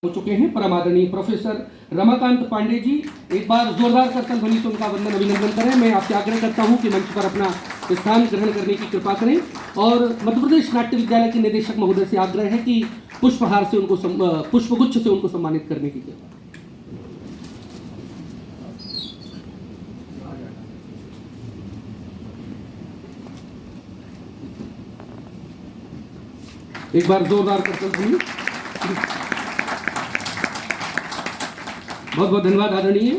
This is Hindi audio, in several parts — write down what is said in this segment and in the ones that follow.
हो चुके हैं परमादरणीय प्रोफेसर रमाकांत पांडे जी। एक बार जोरदार करतल ध्वनि से उनका वंदन अभिनंदन करें। मैं आपसे आग्रह करता हूं कि मंच पर अपना स्थान ग्रहण करने की कृपा करें और मध्य प्रदेश नाट्य विद्यालय के निदेशक महोदय से आग्रह है कि पुष्पहार से उनको पुष्पगुच्छ से उनको सम्मानित करने की कृपा। एक बार जोरदार करतल ध्वनि। बहुत बहुत धन्यवाद आदरणीय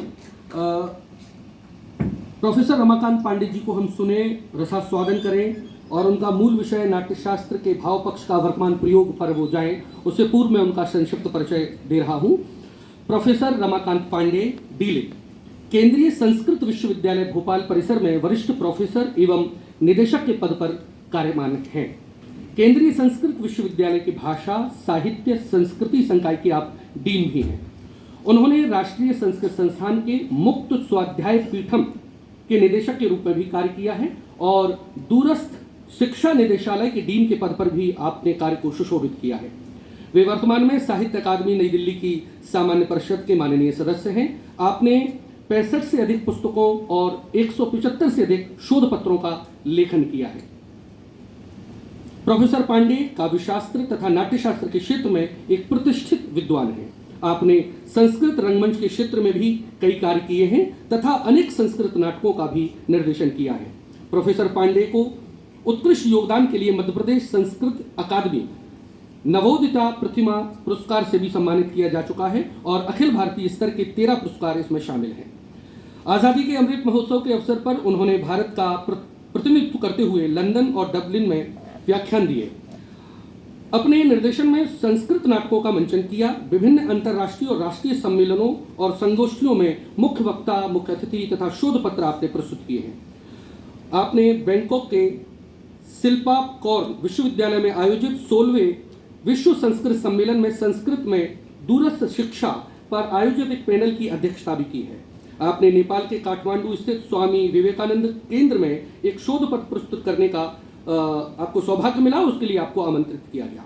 प्रोफेसर रमाकांत पांडे जी को हम सुने, रसास्वादन करें और उनका मूल विषय नाट्यशास्त्र के भाव पक्ष का वर्तमान प्रयोग पर वो जाएं, उससे पूर्व मैं उनका संक्षिप्त परिचय दे रहा हूं। प्रोफेसर रमाकांत पांडे डीलिट केंद्रीय संस्कृत विश्वविद्यालय भोपाल परिसर में वरिष्ठ प्रोफेसर एवं निदेशक के पद पर कार्यमान हैं। केंद्रीय संस्कृत विश्वविद्यालय की भाषा साहित्य संस्कृति संकाय के आप डीन भी हैं। उन्होंने राष्ट्रीय संस्कृत संस्थान के मुक्त स्वाध्याय पीठम के निदेशक के रूप में भी कार्य किया है और दूरस्थ शिक्षा निदेशालय के डीन के पद पर भी आपने कार्य को सुशोभित किया है। वे वर्तमान में साहित्य अकादमी नई दिल्ली की सामान्य परिषद के माननीय सदस्य हैं। आपने 65 से अधिक पुस्तकों और 175 से अधिक शोध पत्रों का लेखन किया है। प्रोफेसर पांडे काव्यशास्त्र तथा नाट्यशास्त्र के क्षेत्र में एक प्रतिष्ठित विद्वान हैं। आपने संस्कृत रंगमंच के क्षेत्र में भी कई कार्य किए हैं तथा अनेक संस्कृत नाटकों का भी निर्देशन किया है। प्रोफेसर पांडे को उत्कृष्ट योगदान के लिए मध्य प्रदेश संस्कृत अकादमी नवोदिता प्रतिमा पुरस्कार से भी सम्मानित किया जा चुका है और अखिल भारतीय स्तर के 13 पुरस्कार इसमें शामिल हैं। आज़ादी के अमृत महोत्सव के अवसर पर उन्होंने भारत का प्रतिनिधित्व करते हुए लंदन और डबलिन में व्याख्यान दिए। अपने निर्देशन में संस्कृत नाटकों का मंचन किया। विभिन्न अंतर्राष्ट्रीय और राष्ट्रीय सम्मेलनों और संगोष्ठियों में मुख्य वक्ता, मुख्य अतिथि तथा शोध पत्र आपने प्रस्तुत किए हैं। आपने बैंकॉक के शिल्पा कौर विश्वविद्यालय में आयोजित 16वें विश्व संस्कृत सम्मेलन में संस्कृत में दूरस्थ शिक्षा पर आयोजित एक पैनल की अध्यक्षता भी की है। आपने नेपाल के काठमांडू स्थित स्वामी विवेकानंद केंद्र में एक शोध पत्र प्रस्तुत करने का आपको सौभाग्य मिला, उसके लिए आपको आमंत्रित किया गया।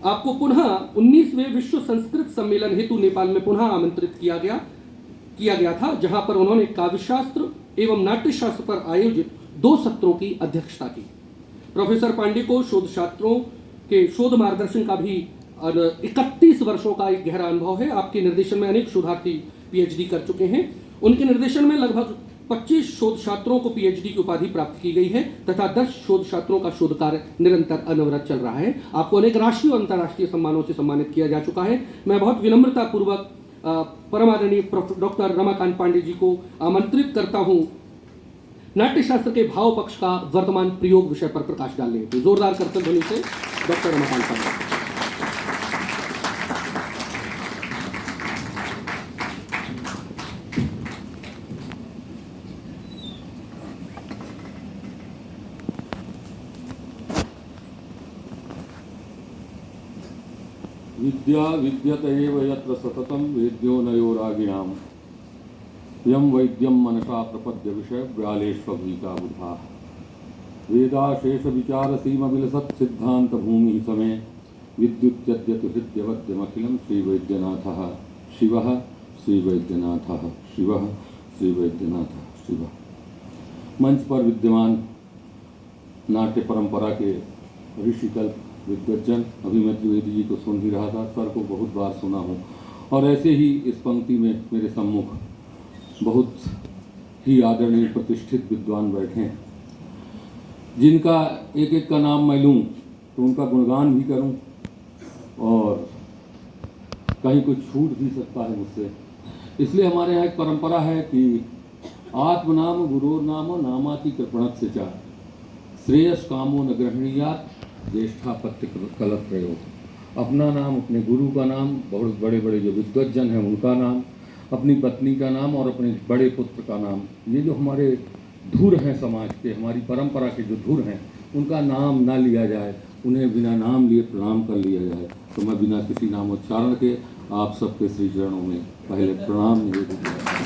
आपको पुनः 19वें विश्व संस्कृत सम्मेलन हेतु नेपाल में पुनः आमंत्रित किया गया था, जहां पर उन्होंने काव्यशास्त्र एवं नाट्यशास्त्र पर आयोजित 2 सत्रों की अध्यक्षता की। प्रोफेसर पांडे को शोध छात्रों के शोध मार्गदर्शन का भी 31 वर्षों का एक गहरा अनुभव है। आपके निर्देशन में अनेक शोधार्थी पीएचडी कर चुके हैं। उनके निर्देशन में लगभग 25 शोध छात्रों को पीएचडी की उपाधि प्राप्त की गई है तथा 10 शोध छात्रों का शोध कार्य निरंतर अनवरत चल रहा है। आपको अनेक राष्ट्रीय और अंतर्राष्ट्रीय सम्मानों से सम्मानित किया जा चुका है। मैं बहुत विनम्रता पूर्वक परमादरणीय डॉक्टर रमाकांत पांडे जी को आमंत्रित करता हूं नाट्यशास्त्र के भाव पक्ष का वर्तमान प्रयोग विषय पर प्रकाश डालने हेतु। जोरदार करतल ध्वनि से डॉक्टर रमाकांत पांडे। विद्या विद्यत एव यत्र सततं वेद्यो नयो रागिणाम् यं वैद्यं मनसा प्रपद्य विषय व्यालेष्वभूमिका बुधा वेदाशेष विचार सीमा विलसत् सिद्धांत भूमि समे विद्युत्यद्यतु हृद्यवद्यमखिलं श्रीवैद्यनाथः शिवः श्रीवैद्यनाथः शिवः श्रीवैद्यनाथः शिवः। मंच पर विद्यमान नाट्य परंपरा के ऋषिकल्प विद्वज्जन, अभी मैं त्रिवेदी जी को सुन ही रहा था, सर को बहुत बार सुना हूँ और ऐसे ही इस पंक्ति में मेरे सम्मुख बहुत ही आदरणीय प्रतिष्ठित विद्वान बैठे हैं, जिनका एक एक का नाम मैं लूँ तो उनका गुणगान भी करूँ और कहीं कुछ छूट भी सकता है मुझसे। इसलिए हमारे यहाँ एक परंपरा है कि आत्मनाम गुरोर्नामो नामाति कृपणत् से चा श्रेयस कामो न ग्रहणीयात् ज्येष्ठापत्य कलत प्रयोग। अपना नाम, अपने गुरु का नाम, बहुत बड़े बड़े जो विद्वज्जन हैं उनका नाम, अपनी पत्नी का नाम और अपने बड़े पुत्र का नाम, ये जो हमारे धुर हैं समाज के, हमारी परंपरा के जो धुर हैं, उनका नाम ना लिया जाए, उन्हें बिना नाम लिए प्रणाम कर लिया जाए। तो मैं बिना किसी नामोच्चारण के आप सबके श्री चरणों में पहले प्रणाम निवेदित करता हूं।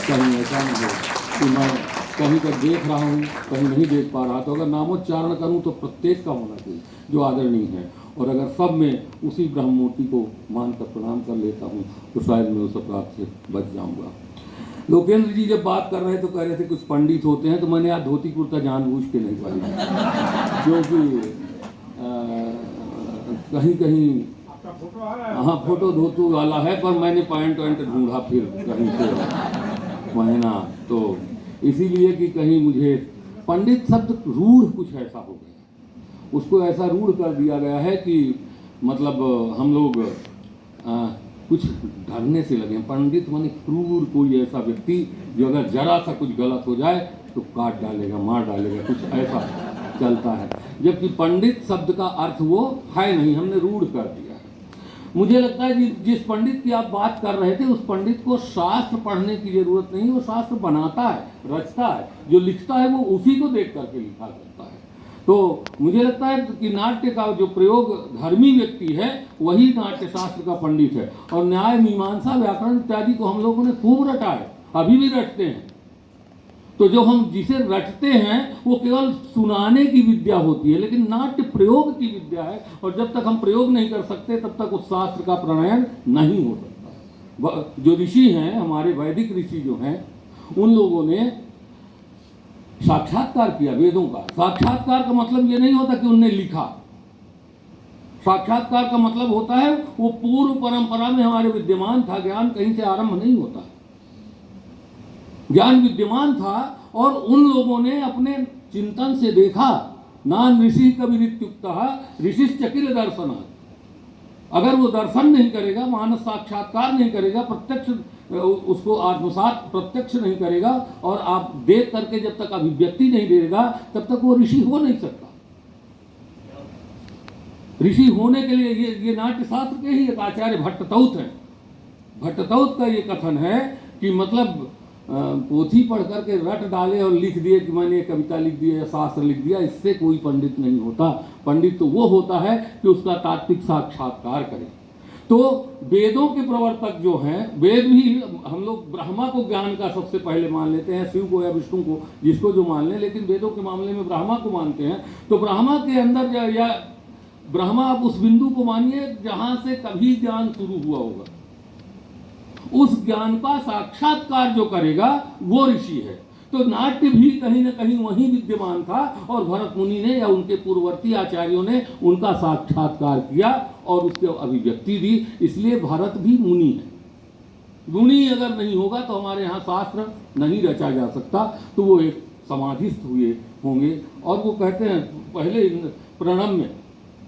कहीं ऐसा नहीं हो कि मैं कहीं पर देख रहा हूँ, कहीं नहीं देख पा रहा, तो अगर नामोच्चारण करूँ तो प्रत्येक का होना चाहिए जो आदरणीय है और अगर सब में उसी ब्रह्म मूर्ति को मानकर प्रणाम कर लेता हूँ तो शायद मैं उस अपराध से बच जाऊँगा। लोकेंद्र जी जब बात कर रहे थे तो कह रहे थे कुछ पंडित होते हैं, तो मैंने आज धोती कुर्ता जानबूझ के नहीं पहना, क्योंकि कहीं कहीं हाँ फोटो धोतू वाला है, पर मैंने पैंट वैंट ढूंढा फिर कहीं से पहना, तो इसीलिए कि कहीं मुझे पंडित शब्द रूढ़ कुछ ऐसा हो गया, उसको ऐसा रूढ़ कर दिया गया है कि मतलब हम लोग कुछ डरने से लगे। पंडित माने क्रूर, कोई ऐसा व्यक्ति जो अगर जरा सा कुछ गलत हो जाए तो काट डालेगा, मार डालेगा, कुछ ऐसा चलता है, जबकि पंडित शब्द का अर्थ वो है नहीं, हमने रूढ़ कर दिया है। मुझे लगता है कि जिस पंडित की आप बात कर रहे थे उस पंडित को शास्त्र पढ़ने की जरूरत नहीं, वो शास्त्र बनाता है, रचता है, जो लिखता है वो उसी को देख करके लिखा करता है। तो मुझे लगता है कि नाट्य का जो प्रयोग धर्मी व्यक्ति है वही नाट्य शास्त्र का पंडित है, और न्याय मीमांसा व्याकरण इत्यादि को हम लोगों ने खूब रटा है, अभी भी रटते हैं। तो जो हम जिसे रटते हैं वो केवल सुनाने की विद्या होती है, लेकिन नाट्य प्रयोग की विद्या है, और जब तक हम प्रयोग नहीं कर सकते तब तक उस शास्त्र का प्रणयन नहीं हो सकता। जो ऋषि हैं, हमारे वैदिक ऋषि जो हैं, उन लोगों ने साक्षात्कार किया वेदों का। साक्षात्कार का मतलब ये नहीं होता कि उनने लिखा, साक्षात्कार का मतलब होता है वो पूर्व परंपरा में हमारे विद्यमान था, ज्ञान कहीं से आरंभ नहीं होता, ज्ञान विद्यमान था और उन लोगों ने अपने चिंतन से देखा। नान ऋषि कविरित्युक्तः ऋषिश्चकिल दर्शनात्। अगर वो दर्शन नहीं करेगा, मानस साक्षात्कार नहीं करेगा, प्रत्यक्ष उसको आत्मसात प्रत्यक्ष नहीं करेगा, और आप देख करके जब तक अभिव्यक्ति नहीं देगा तब तक वो ऋषि हो नहीं सकता। ऋषि होने के लिए ये नाट्य शास्त्र के ही एक आचार्य भट्टतौत है। भट्टतौत का ये कथन है कि मतलब पोथी पढ़ करके रट डाले और लिख दिए कि मैंने कविता लिख दी या शास्त्र लिख दिया, इससे कोई पंडित नहीं होता। पंडित तो वो होता है कि उसका तात्विक साक्षात्कार करे। तो वेदों के प्रवर्तक जो हैं, वेद भी हम लोग ब्रह्मा को ज्ञान का सबसे पहले मान लेते हैं, शिव को या विष्णु को, जिसको जो मान लें, लेकिन वेदों के मामले में ब्रह्मा को मानते हैं। तो ब्रह्मा के अंदर या ब्रह्मा, आप उस बिंदु को मानिए जहां से कभी ज्ञान शुरू हुआ होगा, उस ज्ञान का साक्षात्कार जो करेगा वो ऋषि है। तो नाट्य भी कहीं ना कहीं वहीं विद्यमान था, और भरत मुनि ने या उनके पूर्ववर्ती आचार्यों ने उनका साक्षात्कार किया और उसके अभिव्यक्ति दी। इसलिए भरत भी मुनि है। मुनि अगर नहीं होगा तो हमारे यहाँ शास्त्र नहीं रचा जा सकता, तो वो एक समाधिस्थ हुए होंगे। और वो कहते हैं पहले प्रणम में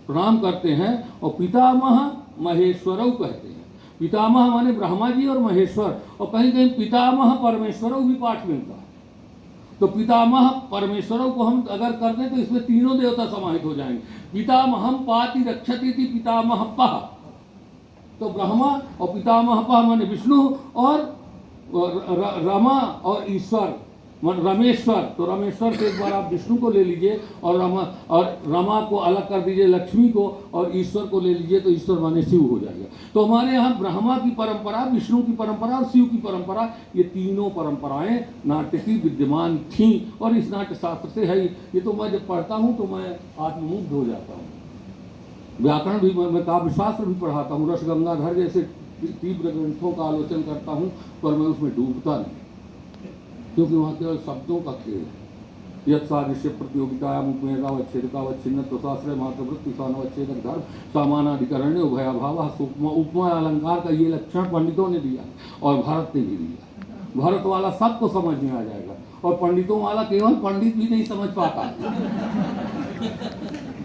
प्रणाम करते हैं, और पितामह महेश्वरौ कहते हैं। पितामह माने ब्रह्मा जी और महेश्वर, और कहीं कहीं पितामह परमेश्वरौ भी पाठ मिलता है। तो पितामह परमेश्वरों को हम अगर कर दें तो इसमें तीनों देवता समाहित हो जाएंगे। पितामहम पाति रक्षति थी पितामह पह, तो ब्रह्मा और पितामह पह माने विष्णु, और रमा और ईश्वर रमेश्वर। तो रमेश्वर से एक बार आप विष्णु को ले लीजिए, और रमा को अलग कर दीजिए लक्ष्मी को, और ईश्वर को ले लीजिए तो ईश्वर माने शिव हो जाएगा। तो हमारे यहाँ ब्रह्मा की परंपरा, विष्णु की परंपरा और शिव की परंपरा, ये तीनों परंपराएं नाट्य की विद्यमान थीं, और इस नाट्य शास्त्र से है। ये तो मैं जब पढ़ता हूँ तो मैं आत्ममुग्ध हो जाता हूँ। व्याकरण भी मैं काव्य शास्त्र भी पढ़ाता हूँ, रसगंगाधर जैसे तीव्र ग्रंथों का आलोचन करता हूँ, पर मैं उसमें डूबता नहीं, क्योंकि वहाँ केवल शब्दों का खेल है। यद सादृश्य प्रतियोगितायाम उपमेदावच्छेदकावच्छिन्न प्रशास्त्र मातृवृत्ति सानवच्छेदक धर्म सामानाधिकरण उभयाभाव उपमा अलंकार का ये लक्षण पंडितों ने दिया और भारत ने भी दिया। भारत वाला सबको समझ में आ जाएगा, और पंडितों वाला केवल पंडित भी नहीं समझ पाता,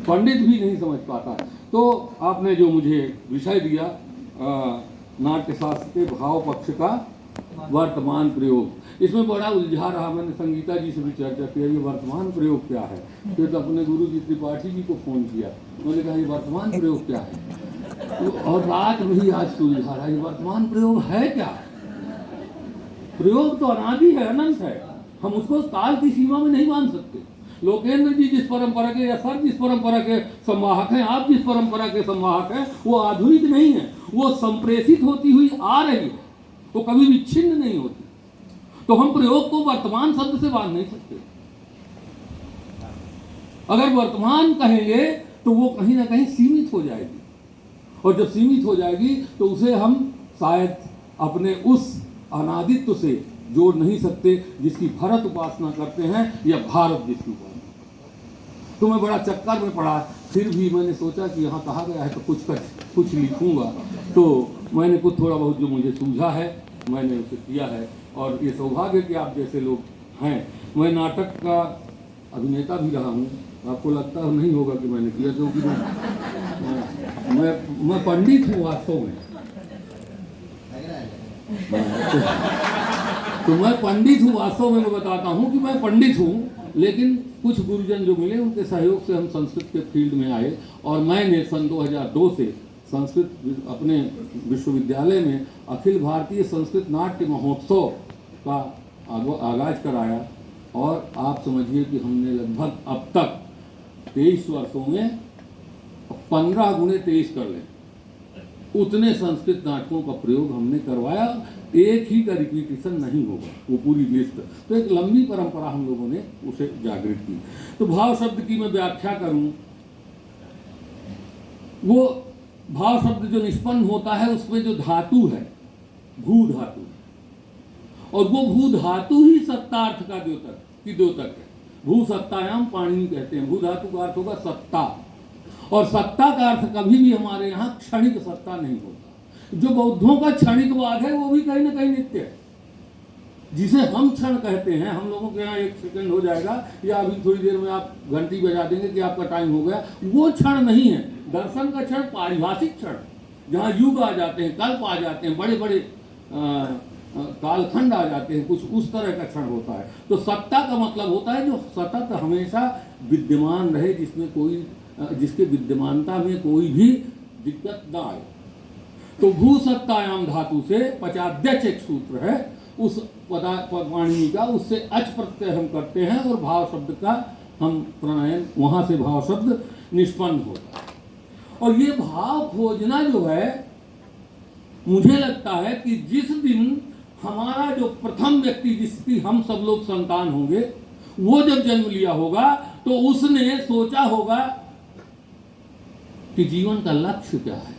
पंडित भी नहीं समझ पाता। तो आपने जो मुझे विषय दिया नाट्यशास्त्र के भाव पक्ष का वर्तमान प्रयोग, इसमें बड़ा उलझा रहा। मैंने संगीता जी से भी चर्चा किया, ये वर्तमान प्रयोग क्या है। फिर तो अपने गुरु जी त्रिपाठी जी को फोन किया, उन्होंने कहा ये वर्तमान प्रयोग क्या है, और रात में ही आज उलझा रहा, ये वर्तमान प्रयोग है क्या। प्रयोग तो अनादि है, अनंत है, हम उसको काल की सीमा में नहीं बांध सकते। लोकेंद्र जी जिस परंपरा के, या सर जिस परंपरा के संवाहक हैं, आप जिस परंपरा के संवाहक हैं, वो आधुनिक नहीं है, वो संप्रेषित होती हुई आ रही है, वो कभी विच्छिन्न नहीं होती। तो हम प्रयोग को वर्तमान शब्द से बांध नहीं सकते। अगर वर्तमान कहेंगे तो वो कहीं ना कहीं सीमित हो जाएगी, और जब सीमित हो जाएगी तो उसे हम शायद अपने उस अनादित्व से जोड़ नहीं सकते जिसकी भरत उपासना करते हैं या भारत जिसकी उपासना। तो मैं बड़ा चक्कर में पड़ा, फिर भी मैंने सोचा कि यहाँ कहा गया है तो कुछ लिखूंगा। तो मैंने कुछ थोड़ा बहुत जो मुझे सूझा है मैंने उसे किया है, और ये सौभाग्य कि आप जैसे लोग हैं। मैं नाटक का अभिनेता भी रहा हूँ, आपको लगता है नहीं होगा कि मैंने किया, क्योंकि मैं पंडित हूँ वास्तव में। तो मैं पंडित हूँ वास्तव में, मैं बताता हूँ कि मैं पंडित हूँ, लेकिन कुछ गुरुजन जो मिले उनके सहयोग से हम संस्कृत के फील्ड में आए, और मैंने सन 2002 से संस्कृत अपने विश्वविद्यालय में अखिल भारतीय संस्कृत नाट्य महोत्सव का आगाज कराया। और आप समझिए कि हमने लगभग अब तक 23 वर्षों में 15 गुणे 23 कर लें उतने संस्कृत नाटकों का प्रयोग हमने करवाया। एक ही का रिपीटिशन नहीं होगा, वो पूरी लिस्ट। तो एक लंबी परंपरा हम लोगों ने उसे जागृत की। तो भाव शब्द की मैं व्याख्या करूं, वो भाव शब्द जो निष्पन्न होता है उसमें जो धातु है भू धातु, और वो भू धातु ही सत्तार्थ का द्योतक है। भू सत्तायाम पाणिनि कहते हैं। भू धातु का अर्थ होगा सत्ता, और सत्ता का अर्थ कभी भी हमारे यहाँ क्षणिक सत्ता नहीं होता। जो बौद्धों का क्षणिकवाद है वो भी कहीं ना कहीं नित्य है। जिसे हम क्षण कहते हैं, हम लोगों के यहाँ 1 सेकंड हो जाएगा या अभी थोड़ी देर में आप घंटी बजा देंगे कि आपका टाइम हो गया, वो क्षण नहीं है। दर्शन का क्षण पारिभाषिक क्षण, जहाँ युग आ जाते हैं, कल्प आ जाते हैं, बड़े बड़े कालखंड आ जाते हैं, कुछ उस तरह का क्षण होता है। तो सत्ता का मतलब होता है जो सतत हमेशा विद्यमान रहे, जिसके विद्यमानता में कोई भी दिक्कत ना आए। तो भू सत्तायाम धातु से पचाद्यच एक सूत्र है उस पाणिनि का, उससे अच प्रत्यय हम करते हैं और भाव शब्द का हम प्रणयन, वहां से भाव शब्द निष्पन्न होता है। और ये भाव खोजना जो है, मुझे लगता है कि जिस दिन हमारा जो प्रथम व्यक्ति जिसकी हम सब लोग संतान होंगे, वो जब जन्म लिया होगा तो उसने सोचा होगा कि जीवन का लक्ष्य क्या है,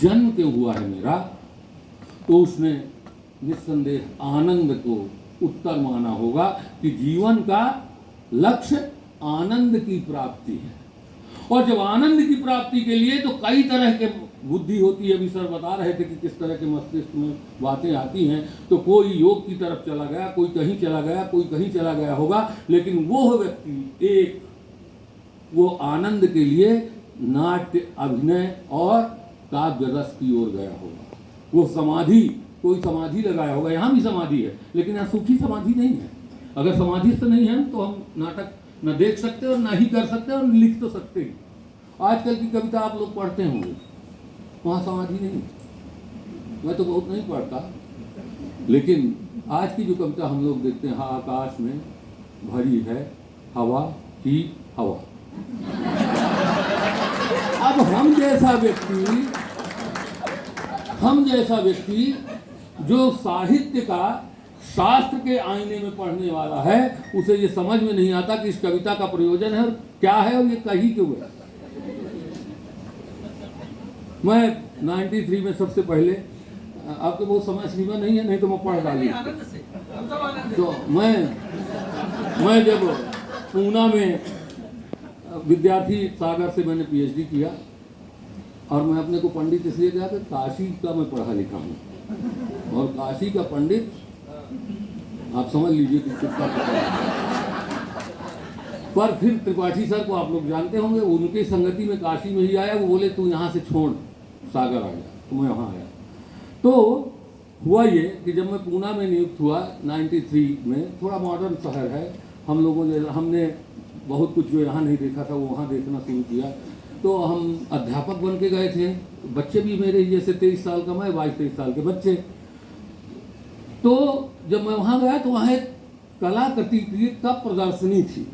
जन्म क्यों हुआ है मेरा। तो उसने निस्संदेह आनंद को उत्तर माना होगा कि जीवन का लक्ष्य आनंद की प्राप्ति है। और जब आनंद की प्राप्ति के लिए तो कई तरह के बुद्धि होती है। अभी सर बता रहे थे कि किस तरह के मस्तिष्क में बातें आती हैं। तो कोई योग की तरफ चला गया, कोई कहीं चला गया, कोई कहीं चला गया होगा, लेकिन वो व्यक्ति वो आनंद के लिए नाट्य, अभिनय और काव्य रस की ओर गया होगा। वो कोई समाधि लगाया होगा। यहाँ भी समाधि है, लेकिन यहाँ सुखी समाधि नहीं है। अगर समाधि से नहीं है तो हम नाटक न देख सकते और न ही कर सकते और लिख तो सकते ही। आजकल की कविता आप लोग पढ़ते होंगे, वहाँ समाधि नहीं। मैं तो बहुत नहीं पढ़ता, लेकिन आज की जो कविता हम लोग देखते हैं, हाँ आकाश में भरी है हवा ही हवा। अब हम जैसा व्यक्ति जो साहित्य का शास्त्र के आईने में पढ़ने वाला है, उसे ये समझ में नहीं आता कि इस कविता का प्रयोजन है और क्या है और ये कही क्यों है। मैं 93 में सबसे पहले, आपके बहुत समय सीमा नहीं है, नहीं तो मैं पढ़ डाली। तो मैं जब पूना में विद्यार्थी सागर से मैंने PhD किया, और मैं अपने को पंडित इसलिए कहा कि काशी का मैं पढ़ा लिखा हूँ, और काशी का पंडित आप समझ लीजिए कि कितना पता है। पर फिर त्रिपाठी सर को आप लोग जानते होंगे, उनकी संगति में काशी में ही आया। वो बोले तू यहाँ से छोड़ सागर आ गया, तो मैं वहाँ आया। तो हुआ ये कि जब मैं पूना में नियुक्त हुआ 93 में, थोड़ा मॉडर्न शहर है, हम लोगों ने हमने बहुत कुछ जो यहाँ नहीं देखा था वो वहाँ देखना शुरू किया। तो हम अध्यापक बन के गए थे, बच्चे भी मेरे जैसे 23 साल का, मैं 22-23 साल के बच्चे। तो जब मैं वहाँ गया तो वहाँ एक कलाकृति का प्रदर्शनी थी।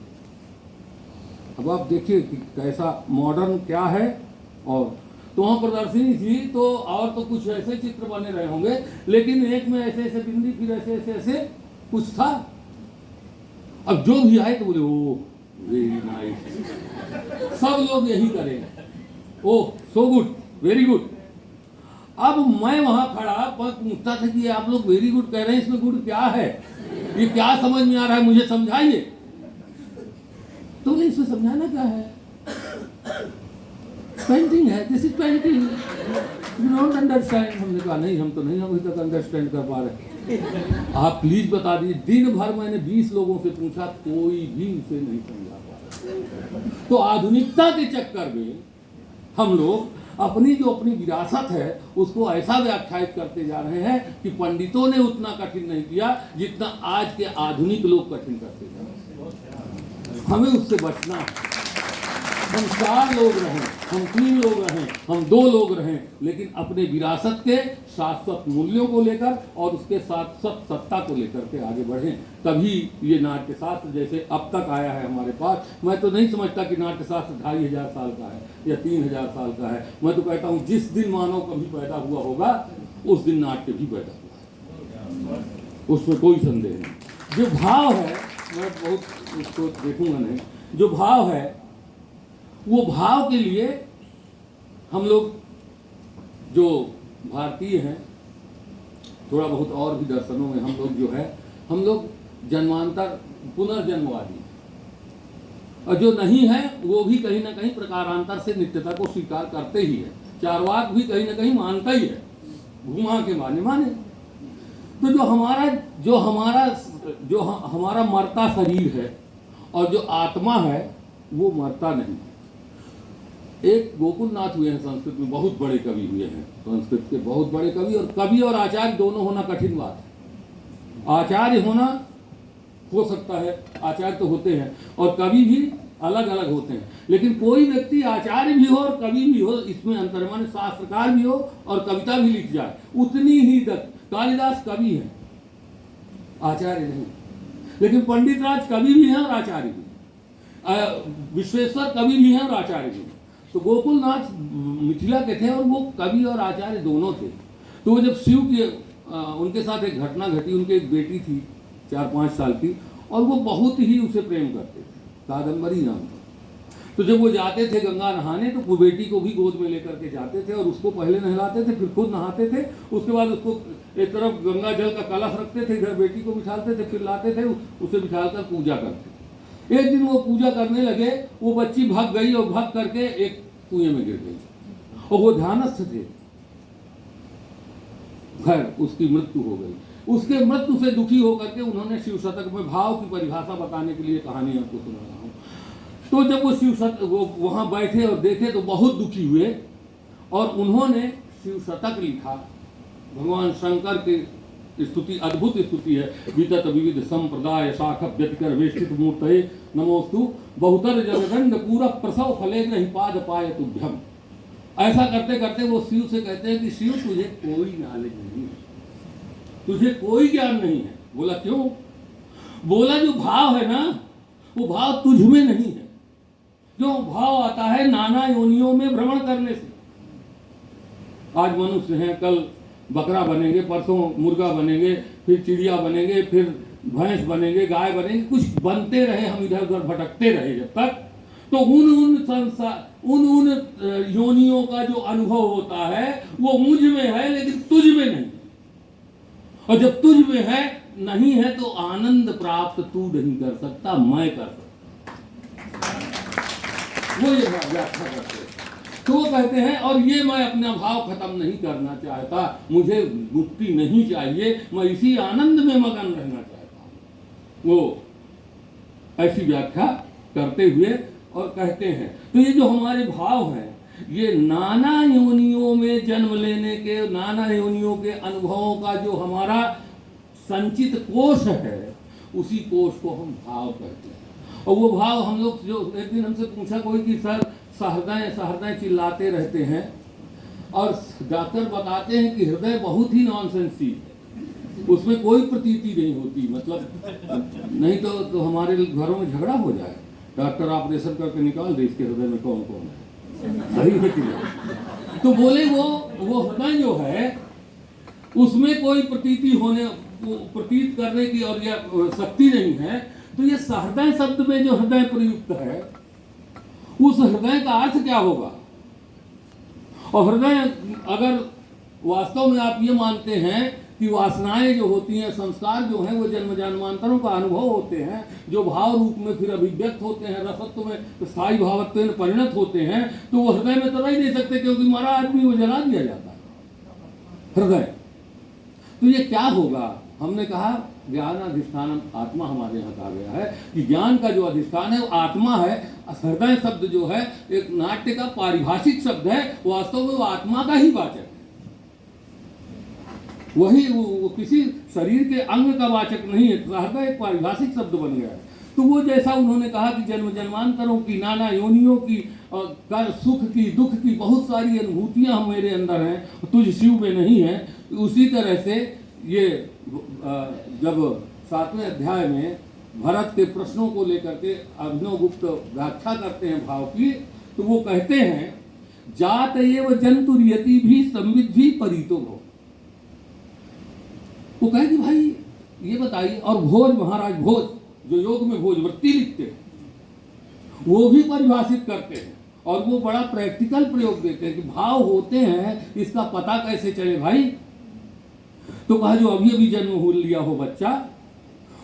अब आप देखिए कि कैसा मॉडर्न क्या है। और तो वहाँ प्रदर्शनी थी, तो और तो कुछ ऐसे चित्र बने रहे होंगे, लेकिन एक में ऐसे ऐसे बिंदी, फिर ऐसे ऐसे ऐसे कुछ था। अब जो भी आए तो बोले ओ वेरी नाइस, सब लोग यही करेंगे। ओह सो गुड, वेरी गुड। अब मैं वहां खड़ा पर पूछता था कि आप लोग वेरी गुड कह रहे हैं, इसमें गुड क्या है, ये क्या समझ में आ रहा है, मुझे समझाइए। तो बोले इसमें समझाना क्या है, पेंटिंग है, this is painting, you don't understand. हमने कहा नहीं, हम तो नहीं अभी तक अंडरस्टैंड कर पा रहे, आप प्लीज बता दीजिए। दिन भर मैंने 20 लोगों से पूछा, कोई भी उसे नहीं समझा पा रहा। तो आधुनिकता के चक्कर में हम लोग अपनी जो अपनी विरासत है उसको ऐसा व्याख्यायित करते जा रहे हैं कि पंडितों ने उतना कठिन नहीं किया जितना आज के आधुनिक लोग कठिन करते जा रहे हैं। हमें उससे बचना है। हम 4 लोग रहें, हम 3 लोग रहें, हम 2 लोग रहें, लेकिन अपने विरासत के शाश्वत मूल्यों को लेकर और उसके साथ सत्ता को लेकर के आगे बढ़ें। तभी ये नाट्यशास्त्र जैसे अब तक आया है हमारे पास। मैं तो नहीं समझता कि नाट्यशास्त्र 2500 साल का है या 3000 साल का है। मैं तो कहता हूँ जिस दिन मानव कभी पैदा हुआ होगा उस दिन नाट्य भी पैदा हुआ, उसमें कोई संदेह नहीं। जो भाव है, मैं बहुत उसको देखूंगा नहीं, जो भाव है वो भाव के लिए हम लोग जो भारतीय हैं, थोड़ा बहुत और भी दर्शनों में हम लोग जो है, हम लोग जन्मांतर पुनर्जन्मवादी हैं, और जो नहीं है वो भी कहीं ना कहीं प्रकारांतर से नित्यता को स्वीकार करते ही है। चारवाक भी कहीं ना कहीं मानता ही है, घुमा के माने। तो जो हमारा मरता शरीर है और जो आत्मा है वो मरता नहीं। एक गोकुलनाथ हुए हैं संस्कृत में, बहुत बड़े कवि हुए हैं संस्कृत के, बहुत बड़े कवि। और कवि और आचार्य दोनों होना कठिन बात है। आचार्य होना हो सकता है, आचार्य तो होते हैं, और कवि भी अलग अलग होते हैं, लेकिन कोई व्यक्ति आचार्य भी हो और कवि भी हो, इसमें अंतर माने शास्त्रकार भी हो और कविता भी लिख जाए, उतनी ही कालिदास कवि है, आचार्य नहीं। लेकिन पंडित राज कवि भी हैं और आचार्य भी, विश्वेश्वर कवि भी हैं और आचार्य भी हैं। तो गोकुलनाथ मिथिला के थे और वो कवि और आचार्य दोनों थे। तो वो जब शिव के उनके साथ एक घटना घटी, उनकी एक बेटी थी 4-5 साल की, और वो बहुत ही उसे प्रेम करते थे, कादम्बरी नाम था। तो जब वो जाते थे गंगा नहाने तो वो बेटी को भी गोद में लेकर के जाते थे और उसको पहले नहलाते थे, फिर खुद नहाते थे। उसके बाद उसको एक तरफ गंगा जल का कलश रखते थे, इधर बेटी को बिठाते थे, फिर लाते थे, उसे बिठाकर पूजा करते थे। एक दिन वो पूजा करने लगे, वो बच्ची भाग गई और भाग करके एक कुएं में गिर गई, और वो ध्यानस्थ थे। खैर उसकी मृत्यु हो गई। उसके मृत्यु से दुखी होकर के उन्होंने शिव शतक में भाव की परिभाषा बताने के लिए कहानी आपको सुना रहा हूँ। तो जब वो शिव शतक वो वहां बैठे और देखे तो बहुत दुखी हुए, और उन्होंने शिव शतक लिखा। भगवान शंकर की स्तुति, अद्भुत स्तुति है। वितत विविध संप्रदाय शाख व्यतिकर वेष्टित मूर्तये नमोस्तु बहुतर जगदंड पूरा प्रसव फले ग्रहि पाद पाय तुभ्यम। ऐसा करते करते वो शिव से कहते हैं कि शिव तुझे कोई नॉलेज नहीं है, तुझे कोई ज्ञान नहीं है। बोला क्यों? बोला जो भाव है ना वो भाव तुझ में नहीं है। जो भाव आता है नाना योनियों में भ्रमण करने से। आज मनुष्य हैं, कल बकरा बनेंगे, परसों मुर्गा बनेंगे, फिर चिड़िया बनेंगे, फिर भैंस बनेंगे, गाय बनेंगे, कुछ बनते रहे, हम इधर उधर भटकते रहे जब तक। तो उन योनियों का जो अनुभव होता है वो मुझ में है लेकिन तुझ में नहीं। और जब तुझ में है नहीं है तो आनंद प्राप्त तू नहीं कर सकता, मैं कर सकता। वो ये व्याख्या करते हैं। तो वो कहते हैं और ये मैं अपना भाव खत्म नहीं करना चाहता, मुझे मुक्ति नहीं चाहिए, मैं इसी आनंद में मगन रहना चाहता हूँ। वो ऐसी व्याख्या करते हुए और कहते हैं तो ये जो हमारे भाव हैं ये नाना योनियों में जन्म लेने के, नाना योनियों के अनुभवों का जो हमारा संचित कोष है उसी कोष को हम भाव कहते हैं। और वो भाव हम लोग जो एक दिन हमसे पूछा कोई कि सर सहृदय सहृदय चिल्लाते रहते हैं, और डॉक्टर बताते हैं कि हृदय बहुत ही नॉनसेंस चीज है, उसमें कोई प्रतीति नहीं होती, मतलब नहीं तो हमारे घरों में झगड़ा हो जाए। डॉक्टर ऑपरेशन करके निकाल दे इसके हृदय में कौन कौन है, सही है कि नहीं? तो बोले वो हृदय जो है उसमें कोई प्रतीति होने, प्रतीत करने की और या शक्ति नहीं है। तो ये सहृदय शब्द में जो हृदय प्रयुक्त है, उस हृदय का अर्थ क्या होगा? और हृदय अगर वास्तव में आप ये मानते हैं कि वासनाएं जो होती हैं, संस्कार जो हैं, वो जन्म जन्मांतरों का अनुभव होते हैं, जो भाव रूप में फिर अभिव्यक्त होते हैं, रसत्व में स्थायी भावत्व में परिणत होते हैं, तो वो हृदय में तो रह नहीं सकते, क्योंकि मरा आदमी वो जला दिया जाता है हृदय। तो ये क्या होगा? हमने कहा ज्ञान अधिष्ठान आत्मा हमारे यहाँ कहा गया है कि ज्ञान का जो अधिष्ठान है वो आत्मा है। हृदय शब्द जो है एक नाट्य का पारिभाषिक शब्द है, वास्तव में वो आत्मा का ही वाचक है। वही वो किसी शरीर के अंग का वाचक नहीं है, हृदय एक पारिभाषिक शब्द बन गया है। तो वो जैसा उन्होंने कहा कि जन्म जन्मांतरों की, नाना योनियों की, कर सुख की, दुख की बहुत सारी अनुभूतियां मेरे अंदर हैं, तुझ शिव में नहीं है। उसी तरह से ये जब 7वें अध्याय में भरत के प्रश्नों को लेकर के अभिनव गुप्त व्याख्या करते हैं भाव की, तो वो कहते हैं जात एव जंतुर्यति भी संविद्धि परितो भो। वो कहे कि भाई ये बताइए, और भोज महाराज भोज जो योग में भोज वृत्ति लिखते हैं, वो भी परिभाषित करते हैं और वो बड़ा प्रैक्टिकल प्रयोग देते हैं कि भाव होते हैं, इसका पता कैसे चले भाई? तो कहा जो अभी अभी जन्म हो लिया हो बच्चा,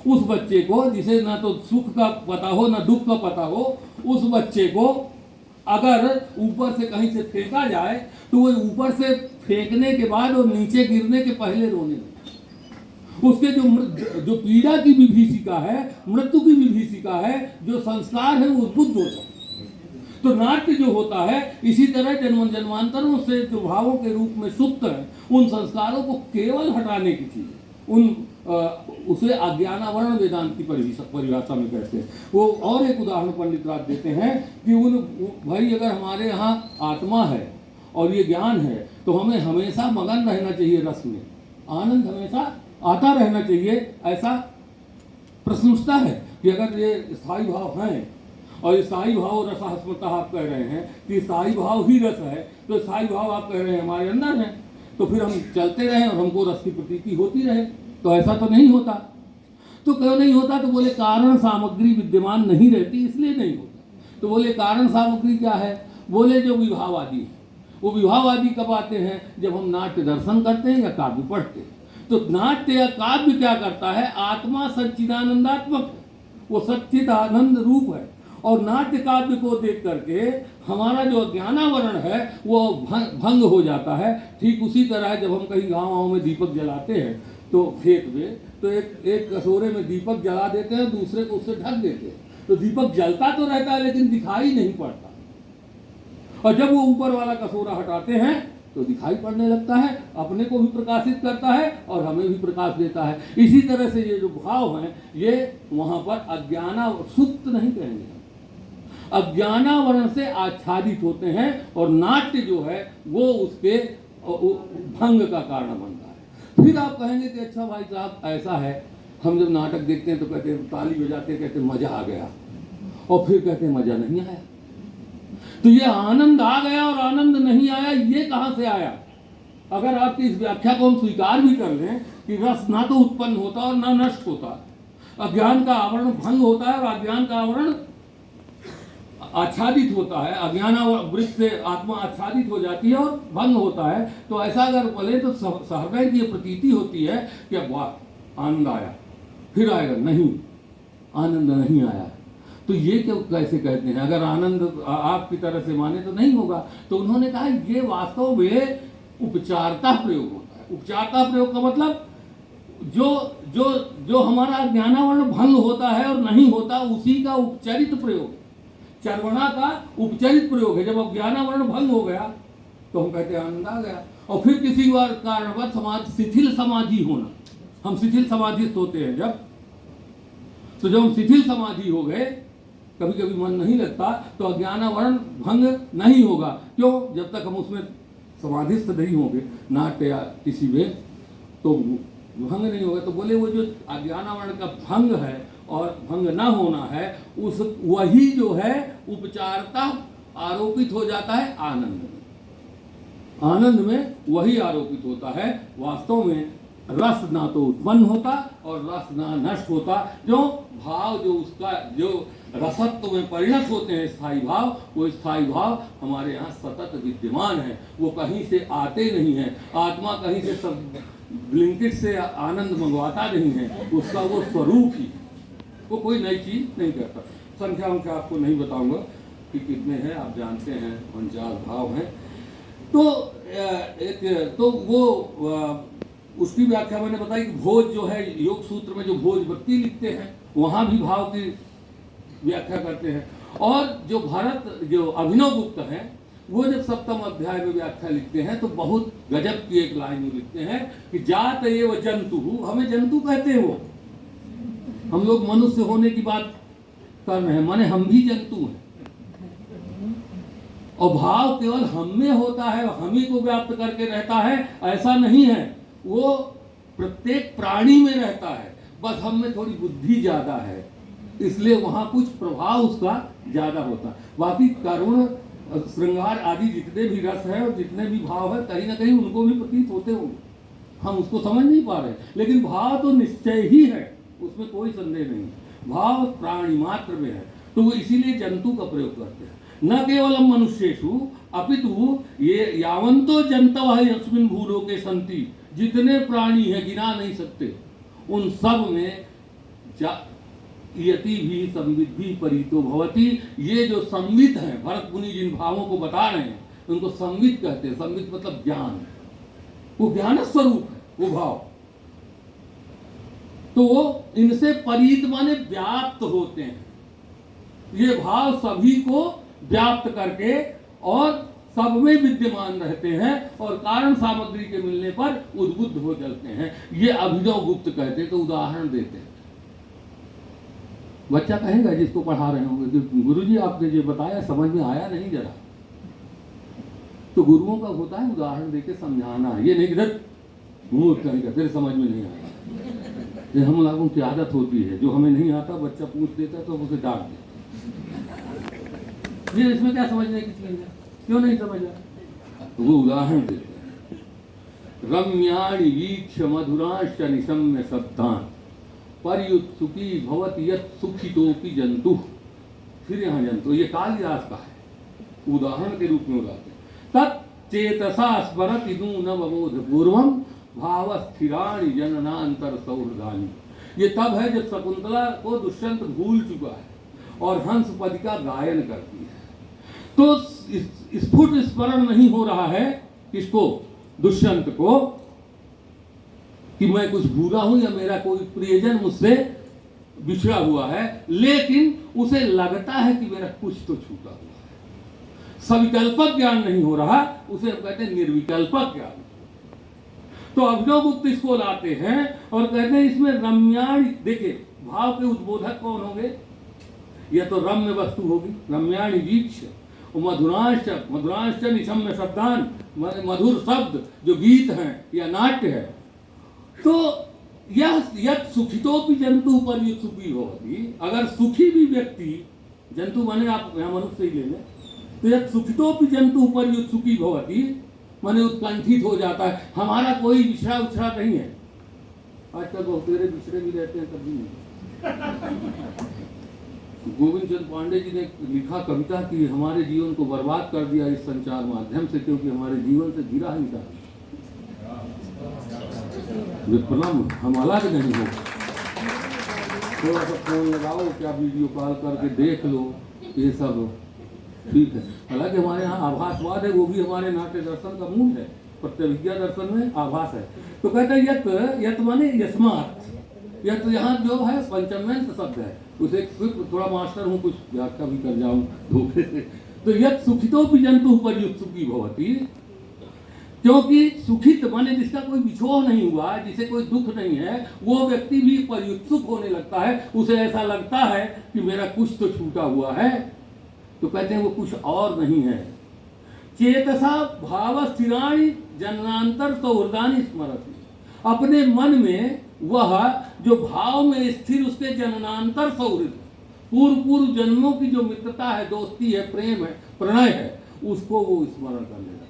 उस बच्चे को जिसे ना तो सुख का पता हो ना दुख का पता हो, उस बच्चे को अगर ऊपर से कहीं से फेंका जाए तो वो ऊपर से फेंकने के बाद और नीचे गिरने के पहले रोने लगे। उसके जो पीड़ा की विभीषिका है, मृत्यु की विभीषिका है, जो संस्कार है वो उद्बुद्ध होता है। तो नाट्य जो होता है इसी तरह जन्म जन्मांतरों से जो भावों के रूप में सुप्त है, उन संस्कारों को केवल हटाने की चीज है। उसे अज्ञानावरण वेदांत की परिभाषा में कहते हैं। वो और एक उदाहरण पंडित राज देते हैं कि भाई अगर हमारे यहाँ आत्मा है और ये ज्ञान है, तो हमें हमेशा मगन रहना चाहिए रस में, आनंद हमेशा आता रहना चाहिए। ऐसा प्रश्न उठता है कि अगर ये स्थायी भाव हैं और स्थायी भाव रसहस्मता आप कह रहे हैं कि स्थायी भाव ही रस है, तो स्थायी भाव आप कह रहे हैं हमारे अंदर है, तो फिर हम चलते रहें और हमको रस की प्रतीति होती रहे, तो ऐसा तो नहीं होता। तो क्यों नहीं होता? तो बोले कारण सामग्री विद्यमान नहीं रहती, इसलिए नहीं होता। तो बोले कारण सामग्री क्या है? बोले जो विभावादि है। वो विभावादि कब आते हैं? जब हम नाट्य दर्शन करते हैं या काव्य पढ़ते हैं। तो नाट्य या काव्य क्या करता है? आत्मा सच्चिदानंदात्मक, वो सच्चिदानंद रूप है, और नाट्य काव्य को देख करके हमारा जो ज्ञानावरण है वो भंग हो जाता है। ठीक उसी तरह जब हम कहीं गाँव में दीपक जलाते हैं तो खेत में, तो एक कटोरे में दीपक जला देते हैं, दूसरे को उससे ढक देते हैं, तो दीपक जलता तो रहता है लेकिन दिखाई नहीं पड़ता। और जब वो ऊपर वाला कटोरा हटाते हैं तो दिखाई पड़ने लगता है, अपने को भी प्रकाशित करता है और हमें भी प्रकाश देता है। इसी तरह से ये जो भाव हैं ये वहाँ पर अज्ञाना सुप्त नहीं कहेंगे, अज्ञानावरण से आच्छादित होते हैं, और नाट्य जो है वो उसके भंग का कारण बनता है। फिर आप कहेंगे कि अच्छा भाई साहब ऐसा है, हम जब नाटक देखते हैं तो कहते हैं ताली बजाते हैं, कहते हैं मजा आ गया, और फिर कहते हैं मजा नहीं आया। तो ये आनंद आ गया और आनंद नहीं आया, ये कहाँ से आया? अगर आपकी इस व्याख्या को हम स्वीकार भी कर लें कि रस ना तो उत्पन्न होता और ना नष्ट होता, अज्ञान का आवरण भंग होता है और अज्ञान का आवरण आच्छादित होता है, अज्ञान वृत्त से आत्मा आच्छादित हो जाती है और भंग होता है, तो ऐसा अगर बोले तो सहृदय की प्रतीति होती है कि वाह आनंद आया, फिर आएगा नहीं, आनंद नहीं आया। तो ये क्यों कैसे कहते हैं? अगर आनंद आपकी तरह से माने तो नहीं होगा। तो उन्होंने कहा ये वास्तव में उपचारता प्रयोग होता है। उपचारता प्रयोग का मतलब जो जो जो हमारा ज्ञानावरण भंग होता है और नहीं होता, उसी का उपचरित प्रयोग, चर्वणा का उपचरित प्रयोग है। जब अज्ञानावरण भंग हो गया तो हम कहते हैं आनंद आ गया। और फिर किसी बार कारणवश समाज शिथिल समाधि होना, हम शिथिल समाधिस्थ होते हैं जब, तो जब हम शिथिल समाधि हो गए, कभी कभी मन नहीं लगता, तो अज्ञानावरण भंग नहीं होगा। क्यों? जब तक हम उसमें समाधिस्थ नहीं होंगे नाट्य या किसी में, तो भंग नहीं होगा। तो बोले वो जो अज्ञानावरण का भंग है और भंग न होना है, उस वही जो है उपचारता आरोपित हो जाता है आनंद में। आनंद में वही आरोपित होता है। वास्तव में रस ना तो उत्पन्न होता और रस ना नष्ट होता। जो भाव जो उसका जो रसत्व में परिणत होते हैं स्थायी भाव, वो स्थायी भाव हमारे यहाँ सतत विद्यमान है, वो कहीं से आते नहीं हैं। आत्मा कहीं से सब ब्लिंकिट से आनंद मंगवाता नहीं है, उसका वो स्वरूप ही, वो कोई नई चीज नहीं करता। संख्या उनका आपको नहीं बताऊंगा कि कितने हैं, आप जानते हैं 49 भाव हैं। तो वो उसकी व्याख्या मैंने बताई कि भोज जो है योग सूत्र में जो भोजवृत्ति लिखते हैं वहां भी भाव की व्याख्या करते हैं। और जो भरत जो अभिनव गुप्त हैं वो जब सप्तम अध्याय में व्याख्या लिखते हैं तो बहुत गजब की एक लाइन में लिखते हैं कि जात एव जंतु, हमें जंतु कहते हैं, वो हम लोग मनुष्य होने की बात कर रहे हैं, माने हम भी जंतु हैं। और भाव केवल हम में होता है, हम ही को व्याप्त करके रहता है, ऐसा नहीं है। वो प्रत्येक प्राणी में रहता है, बस हम में थोड़ी बुद्धि ज्यादा है, इसलिए वहां कुछ प्रभाव उसका ज्यादा होता है। बाकी करुण श्रृंगार आदि जितने भी रस है और जितने भी भाव है कहीं ना कहीं उनको भी प्रतीत होते होंगे, हम उसको समझ नहीं पा रहे, लेकिन भाव तो निश्चय ही है, उसमें कोई संदेह नहीं। भाव प्राणी मात्र में है, तो वो इसीलिए जंतु का प्रयोग करते हैं। न केवलम मनुष्येषु अपितु ये यावंतो जंतव यस्मिन् भूलोके सन्ति, जितने प्राणी हैं गिना नहीं सकते, उन सब में यति भी संवित भी परितो भवति। ये जो संवित हैं, भरत मुनि जिन भावों को बता रहे हैं उनको संवित कहते हैं। संवित मतलब ज्ञान, वो ज्ञान स्वरूप है वो भाव। तो वो इनसे परीत माने व्याप्त होते हैं। ये भाव सभी को व्याप्त करके और सब में विद्यमान रहते हैं और कारण सामग्री के मिलने पर उद्बुद्ध हो चलते हैं। ये अभिनव गुप्त कहते हैं। तो उदाहरण देते हैं, बच्चा कहेगा जिसको पढ़ा रहे होंगे कि गुरुजी आपने जो बताया समझ में आया नहीं जरा, तो गुरुओं का होता है उदाहरण देके समझाना, ये नहीं कि मुंह कहेगा तेरे समझ में नहीं आया। ये हम लोगों की आदत होती है, जो हमें नहीं आता बच्चा पूछ देता है तो उसे डांट देते, ये इसमें क्या समझने की चीज है, क्यों नहीं समझा? तो वो उदाहरण देते हैं, रम्याणि वीक्ष मधुरांश्च निशम्य शब्दान पर्युत्सुकी भवति यत् सुखितोपि जंतु। फिर यहाँ जंतु ये कालिदास का है, उदाहरण के रूप में उदाहरण तच्चेतसा स्मरति नूनम अबोध पूर्वम भाव स्थिराणि जननांतर सौहृदानि। ये तब है जब शकुंतला को दुष्यंत भूल चुका है और हंस पद का गायन करती है, तो स्फुट स्मरण नहीं हो रहा है किसको, दुष्यंत को, कि मैं कुछ भूला हूं या मेरा कोई प्रियजन मुझसे बिछड़ा हुआ है, लेकिन उसे लगता है कि मेरा कुछ तो छूटा हुआ है। सविकल्पक ज्ञान नहीं हो रहा, उसे हम कहते हैं निर्विकल्पक ज्ञान। तो अभिनव गुप्त इसको लाते हैं और कहते हैं इसमें रम्याणि, देखिए भाव के उद्बोधक कौन होंगे, यह तो रम्य वस्तु होगी, रम्याणि वीक्ष, मधुरांश्च निशम्य शब्दान, मधुर शब्द जो गीत हैं या नाट्य है। तो यह सुखितोपि जंतु पर्युत्सुकी होती, अगर सुखी भी व्यक्ति, जंतु माने आप यहाँ मनुष्य ही ले लें, तो यह सुखितोपि जंतु पर्युत्सुकी भवति माने उत्कंठित हो जाता है। हमारा कोई बिछड़ा उछड़ा नहीं है, आजकल बहुत तेरे बिछड़े भी रहते हैं कभी नहीं। गोविंद चंद्र पांडे जी ने लिखा कविता कि हमारे जीवन को बर्बाद कर दिया इस संचार माध्यम से, क्योंकि हमारे जीवन से गिरा ही निकाल विप्लम हम अलग नहीं हो। थोड़ा सा फोन लगाओ, क्या वीडियो कॉल करके देख लो, ये सब ठीक है। हालांकि हमारे यहाँ आभासवाद है, वो भी हमारे नाट्य दर्शन का मूल है, प्रत्यविज्ञा दर्शन में आभास है। तो कहते हैं यत, यत माने यस्मात्, यत यहाँ जो है पंचम्यंत शब्द है, उसे थोड़ा मास्टर हूँ, कुछ व्याख्या भी कर जाऊँ धोखे से। तो यत सुखितोपि जंतु पर्युत्सुकी भवति, क्योंकि सुखित माने जिसका कोई विछोह नहीं हुआ, जिसे कोई दुख नहीं है, वो व्यक्ति भी पर्युत्सुक होने लगता है, उसे ऐसा लगता है कि मेरा कुछ तो छूटा हुआ है। तो कहते हैं वो कुछ और नहीं है। चेतसा भाव स्थिराणि जननांतर सौहृदानि स्मरति, अपने मन में वह जो भाव में स्थिर उसके जननांतर सौहृद, पूर्व पूर्व जन्मों की जो मित्रता है, दोस्ती है, प्रेम है, प्रणय है, उसको वो स्मरण करने लगता है।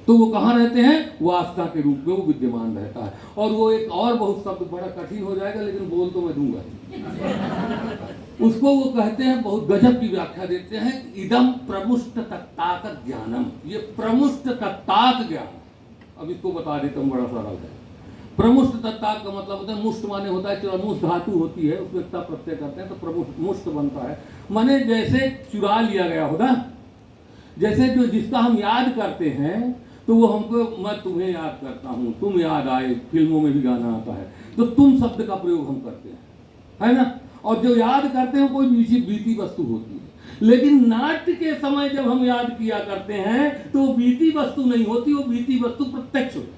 तो वो कहाँ रहते हैं? वासना के रूप में वो विद्यमान रहता है। और वो एक और बहुत शब्द बड़ा कठिन हो जाएगा, लेकिन बोल तो मैं दूंगा। उसको वो कहते हैं, बहुत गजब की व्याख्या देते हैं, इदम प्रमुष्ट तत्ताक ज्ञानम। ये प्रमुष्ट तत्ताक ज्ञान, अब इसको बता देता हूँ, बड़ा सरल है। प्रमुष्ट तत्ताक का मतलब होता है, मुष्ट माने होता है चुरामुष्ट धातु होती है, उसमें ता प्रत्यय करते हैं तो प्रमुष्ट मुष्ट बनता है। माने जैसे चुरा लिया गया होगा, जैसे जो जिसका हम याद करते हैं तो वो हमको, मैं तुम्हें याद करता हूँ, तुम याद आए, फिल्मों में भी गाना आता है, तो तुम शब्द का प्रयोग हम करते हैं, है ना। और जो याद करते हैं कोई बीती वस्तु होती है, लेकिन नाट्य के समय जब हम याद किया करते हैं तो वो बीती वस्तु नहीं होती, वो बीती वस्तु प्रत्यक्ष होती है।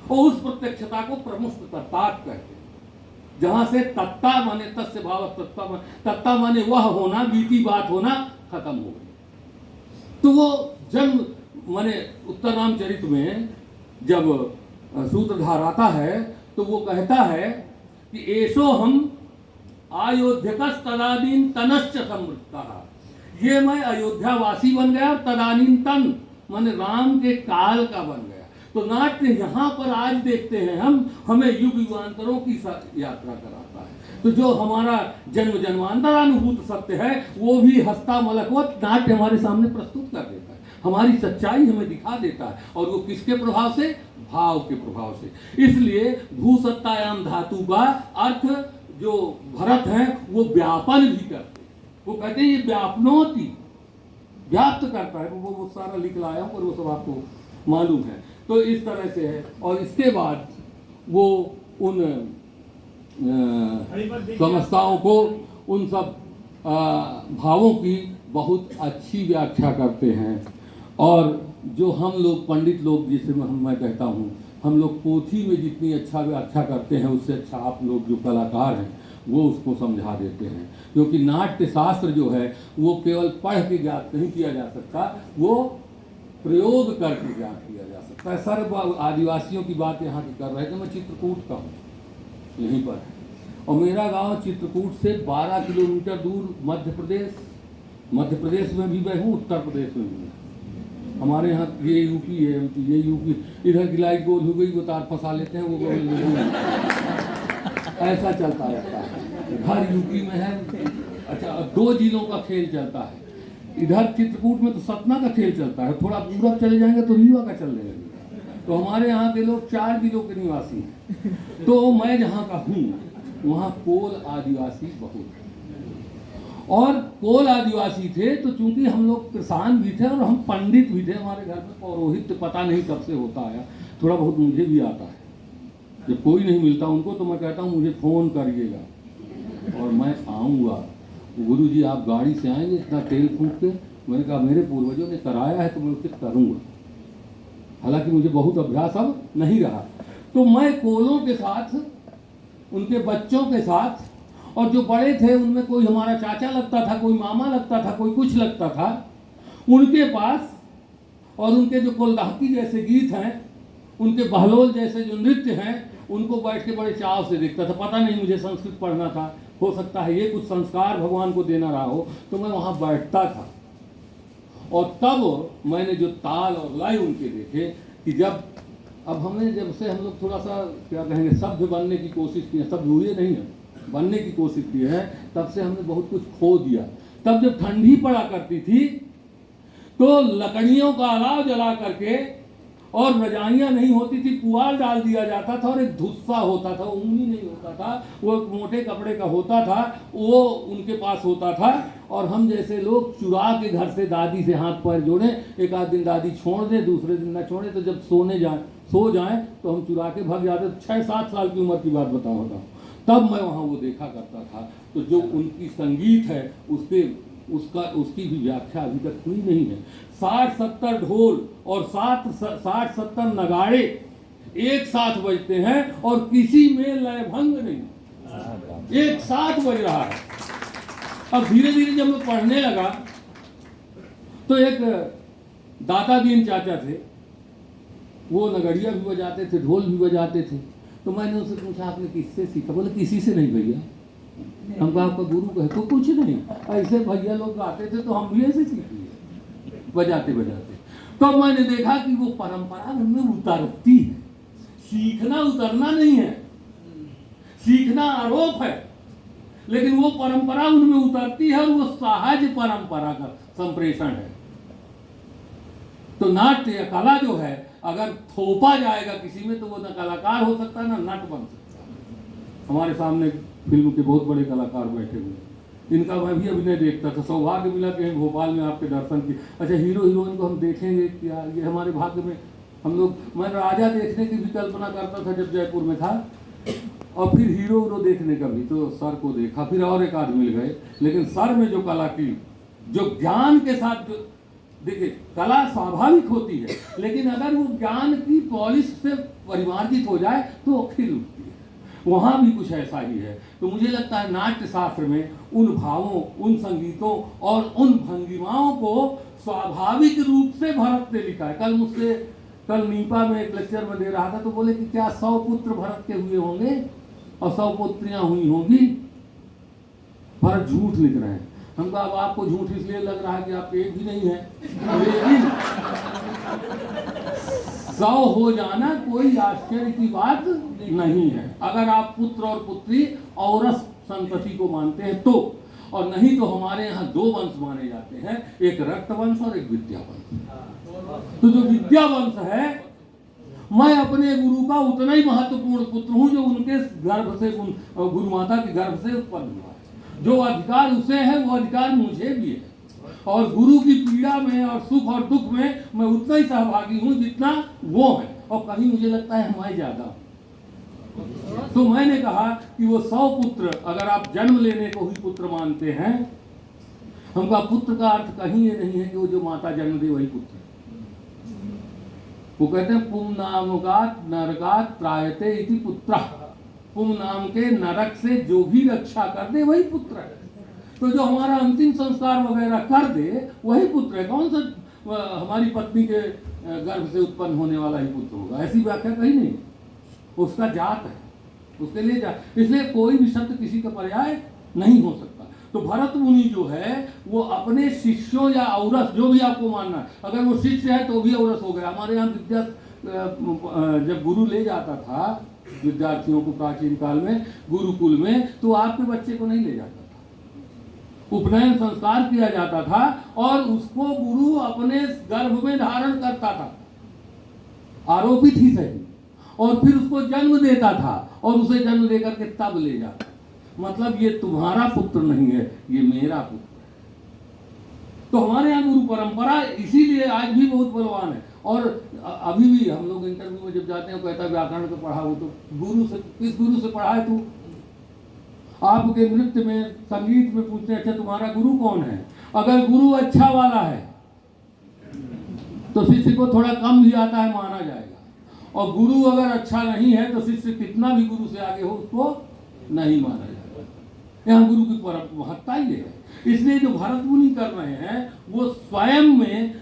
और उस प्रत्यक्षता को प्रमुष्ट तत्ताक कहते हैं, जहां से तत्ता माने तस्य भाव, तत्ता माने वह होना, बीती बात होना खत्म हो गई। तो वो जन्म माने उत्तर रामचरित में जब सूत्रधार आता है तो वो कहता है कि एसो हम अयोध्यकस तदानीन तनश्च समृद्धः, ये मैं अयोध्यावासी बन गया और तदानीन तन माने राम के काल का बन गया। तो नाट्य यहाँ पर आज देखते हैं हम, हमें युग युगांतरों की यात्रा कराता है। तो जो हमारा जन्म जन्मांतरानुभूत सत्य है वो भी हस्ता मलकवत नाट्य हमारे सामने प्रस्तुत कर देता है, हमारी सच्चाई हमें दिखा देता है। और वो किसके प्रभाव से? भाव के प्रभाव से। इसलिए भूसत्तायाम धातु का अर्थ जो भरत है वो व्यापन भी करते हैं, वो कहते हैं ये व्यापनोति, व्याप्त करता है। वो सारा लिख लाया हूँ और वो सब आपको मालूम है। तो इस तरह से है। और इसके बाद वो उन समस्याओं को, उन सब भावों की बहुत अच्छी व्याख्या करते हैं। और जो हम लोग पंडित लोग, जिसे मैं कहता हूँ, हम लोग पोथी में जितनी अच्छा व्याख्या करते हैं उससे अच्छा आप लोग जो कलाकार हैं वो उसको समझा देते हैं। क्योंकि नाट्य शास्त्र जो है वो केवल पढ़ के ज्ञात नहीं किया जा सकता, वो प्रयोग करके ज्ञात किया जा सकता है। सर्व आदिवासियों की बात यहाँ की कर रहे थे, मैं चित्रकूट का हूँ, यहीं पर है। और मेरा गांव चित्रकूट से 12 किलोमीटर दूर मध्य प्रदेश में भी मैं हूँ, उत्तर प्रदेश में भी। हमारे यहाँ ये यूपी है, ये यूपी, इधर की लाइट गोल हो गई वो तार फंसा लेते हैं, वो ऐसा चलता रहता है। हर यूपी में है। अच्छा, 2 जिलों का खेल चलता है। इधर चित्रकूट में तो सतना का खेल चलता है, थोड़ा पूरब चले जाएंगे तो रीवा का चलने लगेगा। तो हमारे यहाँ के लोग 4 जिलों के निवासी हैं। तो मैं जहाँ का हूँ वहाँ कोल आदिवासी बहुत है। और कोल आदिवासी थे तो चूंकि हम लोग किसान भी थे और हम पंडित भी थे, हमारे घर में पौरोहित्य पता नहीं कब से होता आया, थोड़ा बहुत मुझे भी आता है। जब कोई नहीं मिलता उनको तो मैं कहता हूँ मुझे फ़ोन करिएगा और मैं आऊँगा। गुरुजी आप गाड़ी से आएंगे इतना तेल फूंक के? मैंने कहा मेरे पूर्वजों ने कराया है तो मैं उसे करूँगा, हालांकि मुझे बहुत अभ्यास अब नहीं रहा। तो मैं कोलों के साथ, उनके बच्चों के साथ, और जो बड़े थे उनमें कोई हमारा चाचा लगता था, कोई मामा लगता था, कोई कुछ लगता था, उनके पास और उनके जो कोलदाहकी जैसे गीत हैं, उनके बहलोल जैसे जो नृत्य हैं, उनको बैठ के बड़े चाव से देखता था। पता नहीं मुझे संस्कृत पढ़ना था, हो सकता है ये कुछ संस्कार भगवान को देना रहा हो, तो मैं वहाँ बैठता था। और तब मैंने जो ताल और लय उनके देखे कि जब से हम लोग थोड़ा सा क्या कहेंगे सभ्य बनने की कोशिश की है, सभ्य हुए नहीं है, बनने की कोशिश की है, तब से हमने बहुत कुछ खो दिया। तब जब ठंडी पड़ा करती थी तो लकड़ियों का अलाव जला करके, और रजाइयाँ नहीं होती थी, पुआल डाल दिया जाता था और एक धुस्सा होता था, ऊनी नहीं होता था, वो एक मोटे कपड़े का होता था, वो उनके पास होता था। और हम जैसे लोग चुरा के घर से दादी से हाथ पैर जोड़े, एक आध दिन दादी छोड़ दे, दूसरे दिन ना छोड़े, तो जब सो जाए तो हम चुरा के भाग जाते। 6-7 साल की उम्र की बात बताऊँ तब मैं वहाँ वो देखा करता था। तो जो उनकी संगीत है उसकी भी व्याख्या अभी तक हुई नहीं है। 60-70 ढोल और 60-70 नगाड़े एक साथ बजते हैं और किसी में लयभंग नहीं, एक साथ बज रहा है। अब धीरे धीरे जब मैं पढ़ने लगा तो एक दाता दीन चाचा थे, वो नगड़िया भी बजाते थे, ढोल भी बजाते थे। तो मैंने उससे पूछा आपने किससे सीखा? बोले किसी से नहीं भैया, हम कहा आपका गुरु कहे तो कुछ नहीं, ऐसे भैया लोग गाते थे तो हम भी ऐसे सीख लिए बजाते बजाते। तो मैंने देखा कि वो परंपरा उनमें उतरती है। सीखना उतरना नहीं है, सीखना आरोप है, लेकिन वो परंपरा उनमें उतरती है और वो सहज परंपरा का संप्रेषण है। तो नाट्य या कला जो है अगर थोपा जाएगा किसी में तो वो न कलाकार हो सकता है ना नट बन सकता है। हमारे सामने फिल्म के बहुत बड़े कलाकार बैठे हुए हैं, इनका मैं भी अभिनय देखता था। सौभाग्य मिला कि हम भोपाल में आपके दर्शन की। अच्छा, हीरो हीरोइन को हम देखेंगे क्या, ये हमारे भाग्य में हम लोग, मैं राजा देखने की भी कल्पना करता था जब जयपुर में था, और फिर हीरो हीरो देखने का भी। तो सर को देखा, फिर और एक आदमी मिल गए, लेकिन सर में जो कला की, जो ज्ञान के साथ जो, देखिए कला स्वाभाविक होती है, लेकिन अगर वो ज्ञान की पॉलिश से परिमार्जित हो जाए तो फिर उठती है। वहाँ भी कुछ ऐसा ही है। तो मुझे लगता है नाट्य शास्त्र में उन भावों, उन संगीतों और उन भंगिमाओं को स्वाभाविक रूप से भरत ने लिखा है। कल नीपा में एक लेक्चर में दे रहा था, तो बोले कि क्या 100 पुत्र भरत के हुए होंगे और 100 पुत्रियां हुई होंगी। भरत झूठ लिख रहे हैं। हम कहा अब आपको झूठ इसलिए लग रहा है कि आप एक भी नहीं है, लेकिन 100 हो जाना कोई आश्चर्य की बात नहीं है, अगर आप पुत्र और पुत्री औरस संतति को मानते हैं तो। और नहीं तो हमारे यहाँ 2 वंश माने जाते हैं, एक रक्त वंश और एक विद्या वंश। तो जो विद्या वंश है, मैं अपने गुरु का उतना ही महत्वपूर्ण पुत्र हूं जो उनके गर्भ से, गुरु माता के गर्भ से उत्पन्न हुआ है। जो अधिकार उसे है वो अधिकार मुझे भी है, और गुरु की पीड़ा में और सुख और दुख में मैं उतना ही सहभागी हूं जितना वो है, और कहीं मुझे लगता है मैं ज्यादा हूं। तो मैंने कहा कि वो 100 पुत्र, अगर आप जन्म लेने को ही पुत्र मानते हैं, हमका पुत्र का अर्थ कहीं ये नहीं है कि वो जो माता जन्म दे वही पुत्र है। वो कहते हैं पुम नामगात नरकात त्रायते इति पुत्र। पुम नाम के नरक से जो भी रक्षा कर दे वही पुत्र है। तो जो हमारा अंतिम संस्कार वगैरह कर दे वही पुत्र है। कौन सा हमारी पत्नी के गर्भ से उत्पन्न होने वाला ही पुत्र होगा, ऐसी व्याख्या कहीं नहीं। उसका जात है, उसके लिए जात। इसलिए कोई भी शब्द किसी का पर्याय नहीं हो सकता। तो भरत मुनि जो है वो अपने शिष्यों या औरस, जो भी आपको मानना है, अगर वो शिष्य है तो भी औरस हो गया। हमारे यहाँ विद्या जब गुरु ले जाता था विद्यार्थियों को प्राचीन काल में गुरुकुल में, तो आपके बच्चे को नहीं ले जाता था, उपनयन संस्कार किया जाता था और उसको गुरु अपने गर्भ में धारण करता था, आरोपित ही सही, और फिर उसको जन्म देता था और उसे जन्म देकर के तब ले जाता। मतलब ये तुम्हारा पुत्र नहीं है, ये मेरा पुत्र है। तो हमारे यहाँ गुरु परंपरा इसीलिए आज भी बहुत बलवान है। और अभी भी हम लोग इंटरव्यू में जब जाते हैं, कहता है व्याकरण को पढ़ा हो, तो गुरु से, किस गुरु से पढ़ा है तू? आपके नृत्य में, संगीत में पूछते हैं अच्छा तुम्हारा गुरु कौन है? अगर गुरु अच्छा वाला है तो शिष्य को थोड़ा कम भी आता है, माना जाएगा। और गुरु अगर अच्छा नहीं है तो शिष्य कितना भी गुरु से आगे हो उसको नहीं माना जाएगा। यहाँ गुरु की महत्ता ही है। इसलिए जो भरत मुनि कर रहे हैं वो स्वयं में,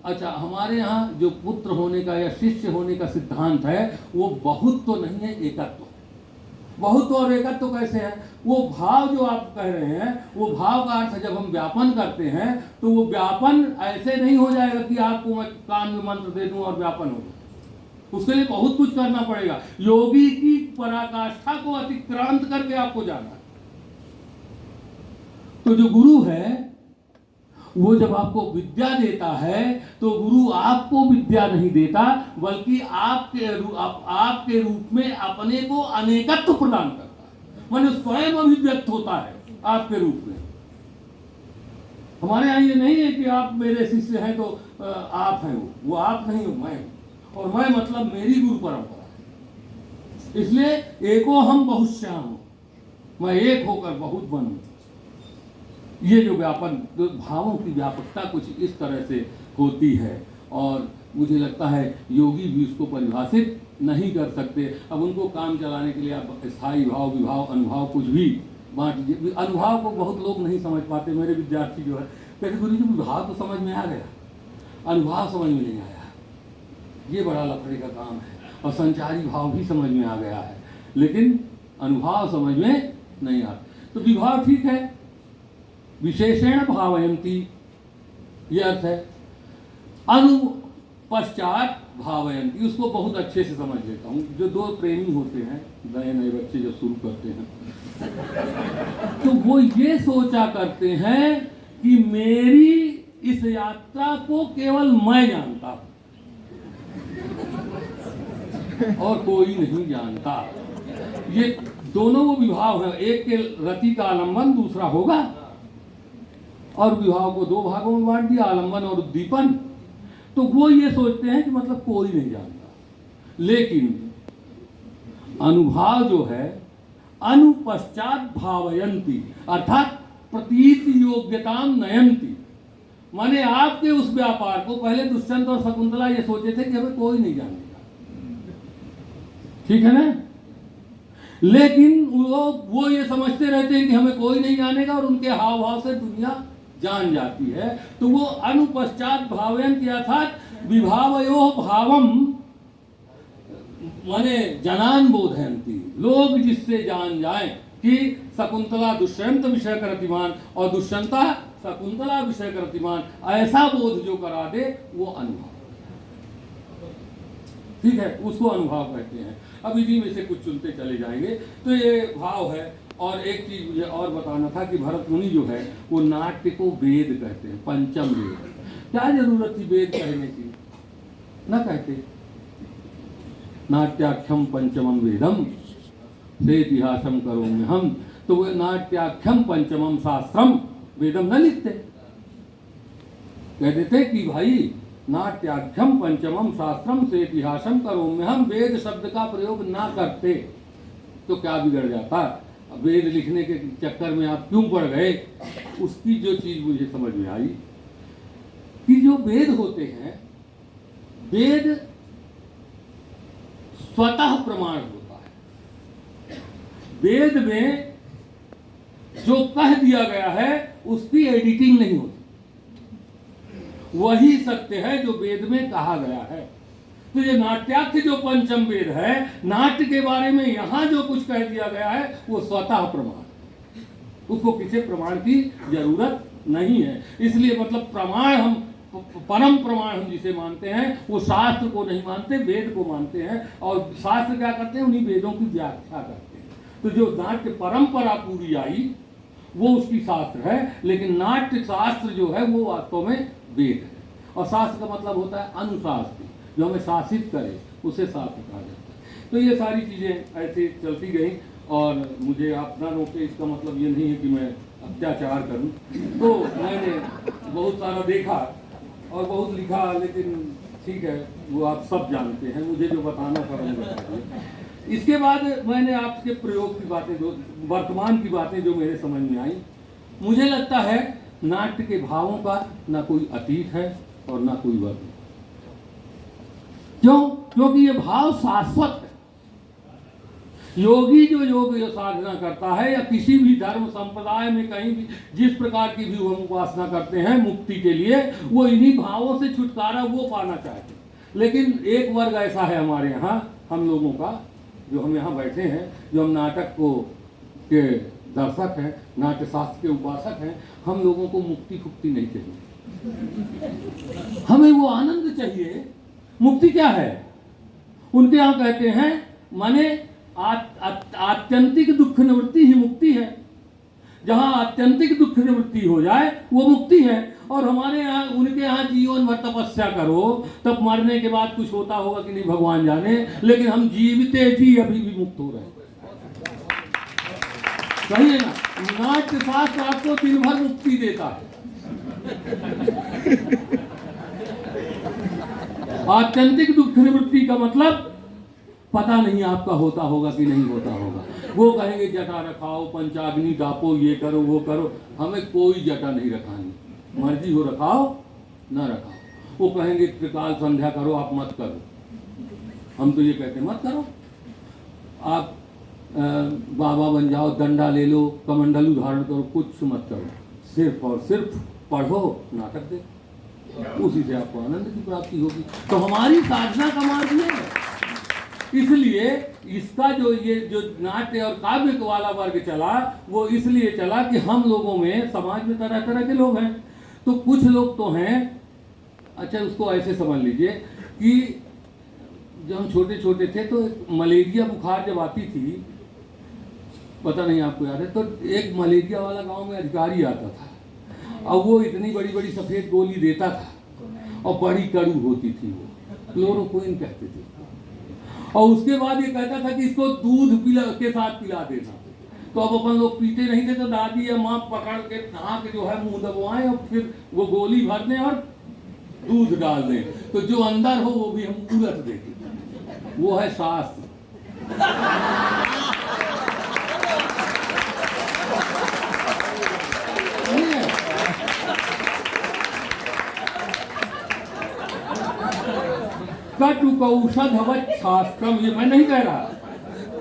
अच्छा हमारे यहाँ जो पुत्र होने का या शिष्य होने का सिद्धांत है वो बहुत तो नहीं है, एकत्व। बहुत और एकत्व कैसे है? वो भाव जो आप कह रहे हैं, वो भाव का अर्थ जब हम व्यापन करते हैं तो वो व्यापन ऐसे नहीं हो जाएगा कि आपको मैं कान में मंत्र दे दूं और व्यापन हो जाए। उसके लिए बहुत कुछ करना पड़ेगा। योगी की पराकाष्ठा को अतिक्रांत करके आपको जाना है। तो जो गुरु है वो जब आपको विद्या देता है तो गुरु आपको विद्या नहीं देता, बल्कि आपके रूप में अपने को अनेकत्व प्रदान करता है, माने स्वयं अभिव्यक्त होता है आपके रूप में। हमारे यहाँ ये नहीं है कि आप मेरे शिष्य हैं तो आप हैं, वो आप नहीं हो, मैं हूं। और मैं मतलब मेरी गुरु परंपरा है। इसलिए एको हम बहुश्याम हूं, मैं एक होकर बहुत बनूं। ये जो व्यापन, जो भावों की व्यापकता कुछ इस तरह से होती है, और मुझे लगता है योगी भी उसको परिभाषित नहीं कर सकते। अब उनको काम चलाने के लिए आप स्थायी भाव, विभाव, अनुभाव कुछ भी बांट दीजिए। अनुभाव को बहुत लोग नहीं समझ पाते। मेरे विद्यार्थी जो है कहते गुरु जी विभाव तो समझ में आ गया, अनुभाव समझ में नहीं आया। ये बड़ा लफड़े का काम है। और संचारी भाव भी समझ में आ गया है, लेकिन अनुभाव समझ में नहीं आता। तो विभाव ठीक है, विशेषण भावयंती, यह अर्थ है। पश्चात भावयंती, उसको बहुत अच्छे से समझ लेता हूँ। जो दो प्रेमी होते हैं, नए नए बच्चे जब शुरू करते हैं, तो वो ये सोचा करते हैं कि मेरी इस यात्रा को केवल मैं जानता हूं और कोई नहीं जानता। ये दोनों वो विभाव है, एक के रति का आलंबन, दूसरा होगा, और विभाव को दो भागों में बांट दिया, आलंबन और उद्दीपन। तो वो ये सोचते हैं कि मतलब कोई नहीं जानता। लेकिन अनुभाव जो है, अनुपश्चात भावयंती, अर्थात प्रतीत योग्यताम नयंती, माने आपके उस व्यापार को पहले दुष्यंत और शकुंतला ये सोचे थे कि हमें कोई नहीं जानेगा, ठीक है ना। लेकिन वो ये समझते रहते हैं कि हमें कोई नहीं जानेगा, और उनके हाव भाव से दुनिया जान जाती है। तो वो अनुपश्चात भावयंती अर्थात विभावयो भावम माने जनान बोधयंती, लोग जिससे जान जाएं कि शकुंतला दुष्यंत विषय करतिमान और दुष्यंता शकुंतला विषय करतिमान, ऐसा बोध जो करा दे वो अनुभव, ठीक है, उसको अनुभव कहते हैं। अब इन्हीं में से कुछ चुनते चले जाएंगे। तो ये भाव है। और एक चीज मुझे और बताना था कि भरत मुनि जो है वो नाट्य को वेद कहते हैं, पंचम वेद। क्या जरूरत थी वेद कहने की, ना कहते। नाट्याख्यम पंचमम वेदम से इतिहासम करोगे हम, तो वो नाट्याख्यम पंचमम शास्त्रम वेदम न लिखते, कह देते कि भाई नाट्याख्यम पंचमम शास्त्रम से इतिहासम करोगे हम, वेद शब्द का प्रयोग ना करते तो क्या बिगड़ जाता। वेद लिखने के चक्कर में आप क्यों पड़ गए। उसकी जो चीज मुझे समझ में आई कि जो वेद होते हैं, वेद स्वतः प्रमाण होता है। वेद में जो कह दिया गया है उसकी एडिटिंग नहीं होती, वही सत्य है जो वेद में कहा गया है। तो ये नाट्याख्य जो पंचम वेद है, नाट्य के बारे में यहां जो कुछ कह दिया गया है वो स्वतः प्रमाण, उसको किसी प्रमाण की जरूरत नहीं है। इसलिए मतलब प्रमाण हम, परम प्रमाण हम जिसे मानते हैं वो शास्त्र को नहीं मानते, वेद को मानते हैं। और शास्त्र क्या करते हैं, उन्हीं वेदों की व्याख्या करते हैं। तो जो नाट्य परंपरा पूरी आई वो उसकी शास्त्र है, लेकिन नाट्य शास्त्र जो है वो वास्तव में वेद है। और शास्त्र का मतलब होता है अनुशास्त्री, जो हमें शासित करे, उसे शास्त्र कहा जाता है। तो ये सारी चीज़ें ऐसे चलती गई, और मुझे आप ना रोके, इसका मतलब ये नहीं है कि मैं अत्याचार करूं। तो मैंने बहुत सारा देखा और बहुत लिखा, लेकिन ठीक है, वो आप सब जानते हैं, मुझे जो बताना था मैंने बता दिया। इसके बाद मैंने आपके प्रयोग की बातें, जो वर्तमान की बातें जो मेरे समझ में आई, मुझे लगता है नाट्य के भावों का ना कोई अतीत है और ना कोई वर्तमान। क्यों? क्योंकि ये भाव शाश्वत है। योगी जो योग साधना करता है, या किसी भी धर्म संप्रदाय में कहीं भी जिस प्रकार की भी हम उपासना करते हैं मुक्ति के लिए, वो इन्हीं भावों से छुटकारा वो पाना चाहते हैं। लेकिन एक वर्ग ऐसा है हमारे यहाँ, हम लोगों का, जो हम यहाँ बैठे हैं, जो हम नाटक को के दर्शक हैं, नाट्य शास्त्र के उपासक हैं, हम लोगों को मुक्ति फुक्ति नहीं चाहिए, हमें वो आनंद चाहिए। मुक्ति क्या है? उनके यहाँ कहते हैं माने आत्यंतिक दुख निवृत्ति ही मुक्ति है। जहां आत्यंतिक दुख निवृत्ति हो जाए वो मुक्ति है। और हमारे यहाँ, उनके यहाँ जीवन भर तपस्या करो, तब मरने के बाद कुछ होता होगा कि नहीं भगवान जाने, लेकिन हम जीवते जी अभी भी मुक्त हो रहे हैं। सही है ना? नाट्य शास्त्र आपको दिन भर मुक्ति देता है। आत्यंतिक दुख निवृत्ति का मतलब पता नहीं आपका होता होगा कि नहीं होता होगा। वो कहेंगे जटा रखाओ, पंचाग्नि दापो, ये करो वो करो, हमें कोई जटा नहीं रखानी, मर्जी हो रखाओ ना रखाओ। वो कहेंगे त्रिकाल संध्या करो, आप मत करो, हम तो ये कहते हैं मत करो। आप बाबा बन जाओ, डंडा ले लो, कमंडलू धारण करो, कुछ मत करो, सिर्फ और सिर्फ पढ़ो, नाटक देखो, उसी से आपको आनंद की प्राप्ति होगी। तो हमारी साधना का मार्ग ये है। इसलिए इसका जो नाट्य और काव्य वाला वर्ग चला, वो इसलिए चला कि हम लोगों में, समाज में तरह तरह के लोग हैं। तो कुछ लोग तो हैं, अच्छा उसको ऐसे समझ लीजिए कि जब हम छोटे छोटे थे तो मलेरिया बुखार जब आती थी, पता नहीं आपको याद है, तो एक मलेरिया वाला गांव में अधिकारी आता था, और वो इतनी बड़ी बड़ी सफ़ेद गोली देता था और बड़ी कड़ू होती थी, वो क्लोरोक्विन कहते थे। और उसके बाद ये कहता था कि इसको दूध पिला के साथ पिला देना। तो अब अपन लोग पीते नहीं थे, तो दादी या माँ पकड़ के नहा के जो है मुंह दबवाएं और फिर वो गोली भर दें और दूध डाल दें, तो जो अंदर हो वो भी हम उलट दें। वो है शास्त्र। कटुकौषधवत् शास्त्रम, ये मैं नहीं कह रहा,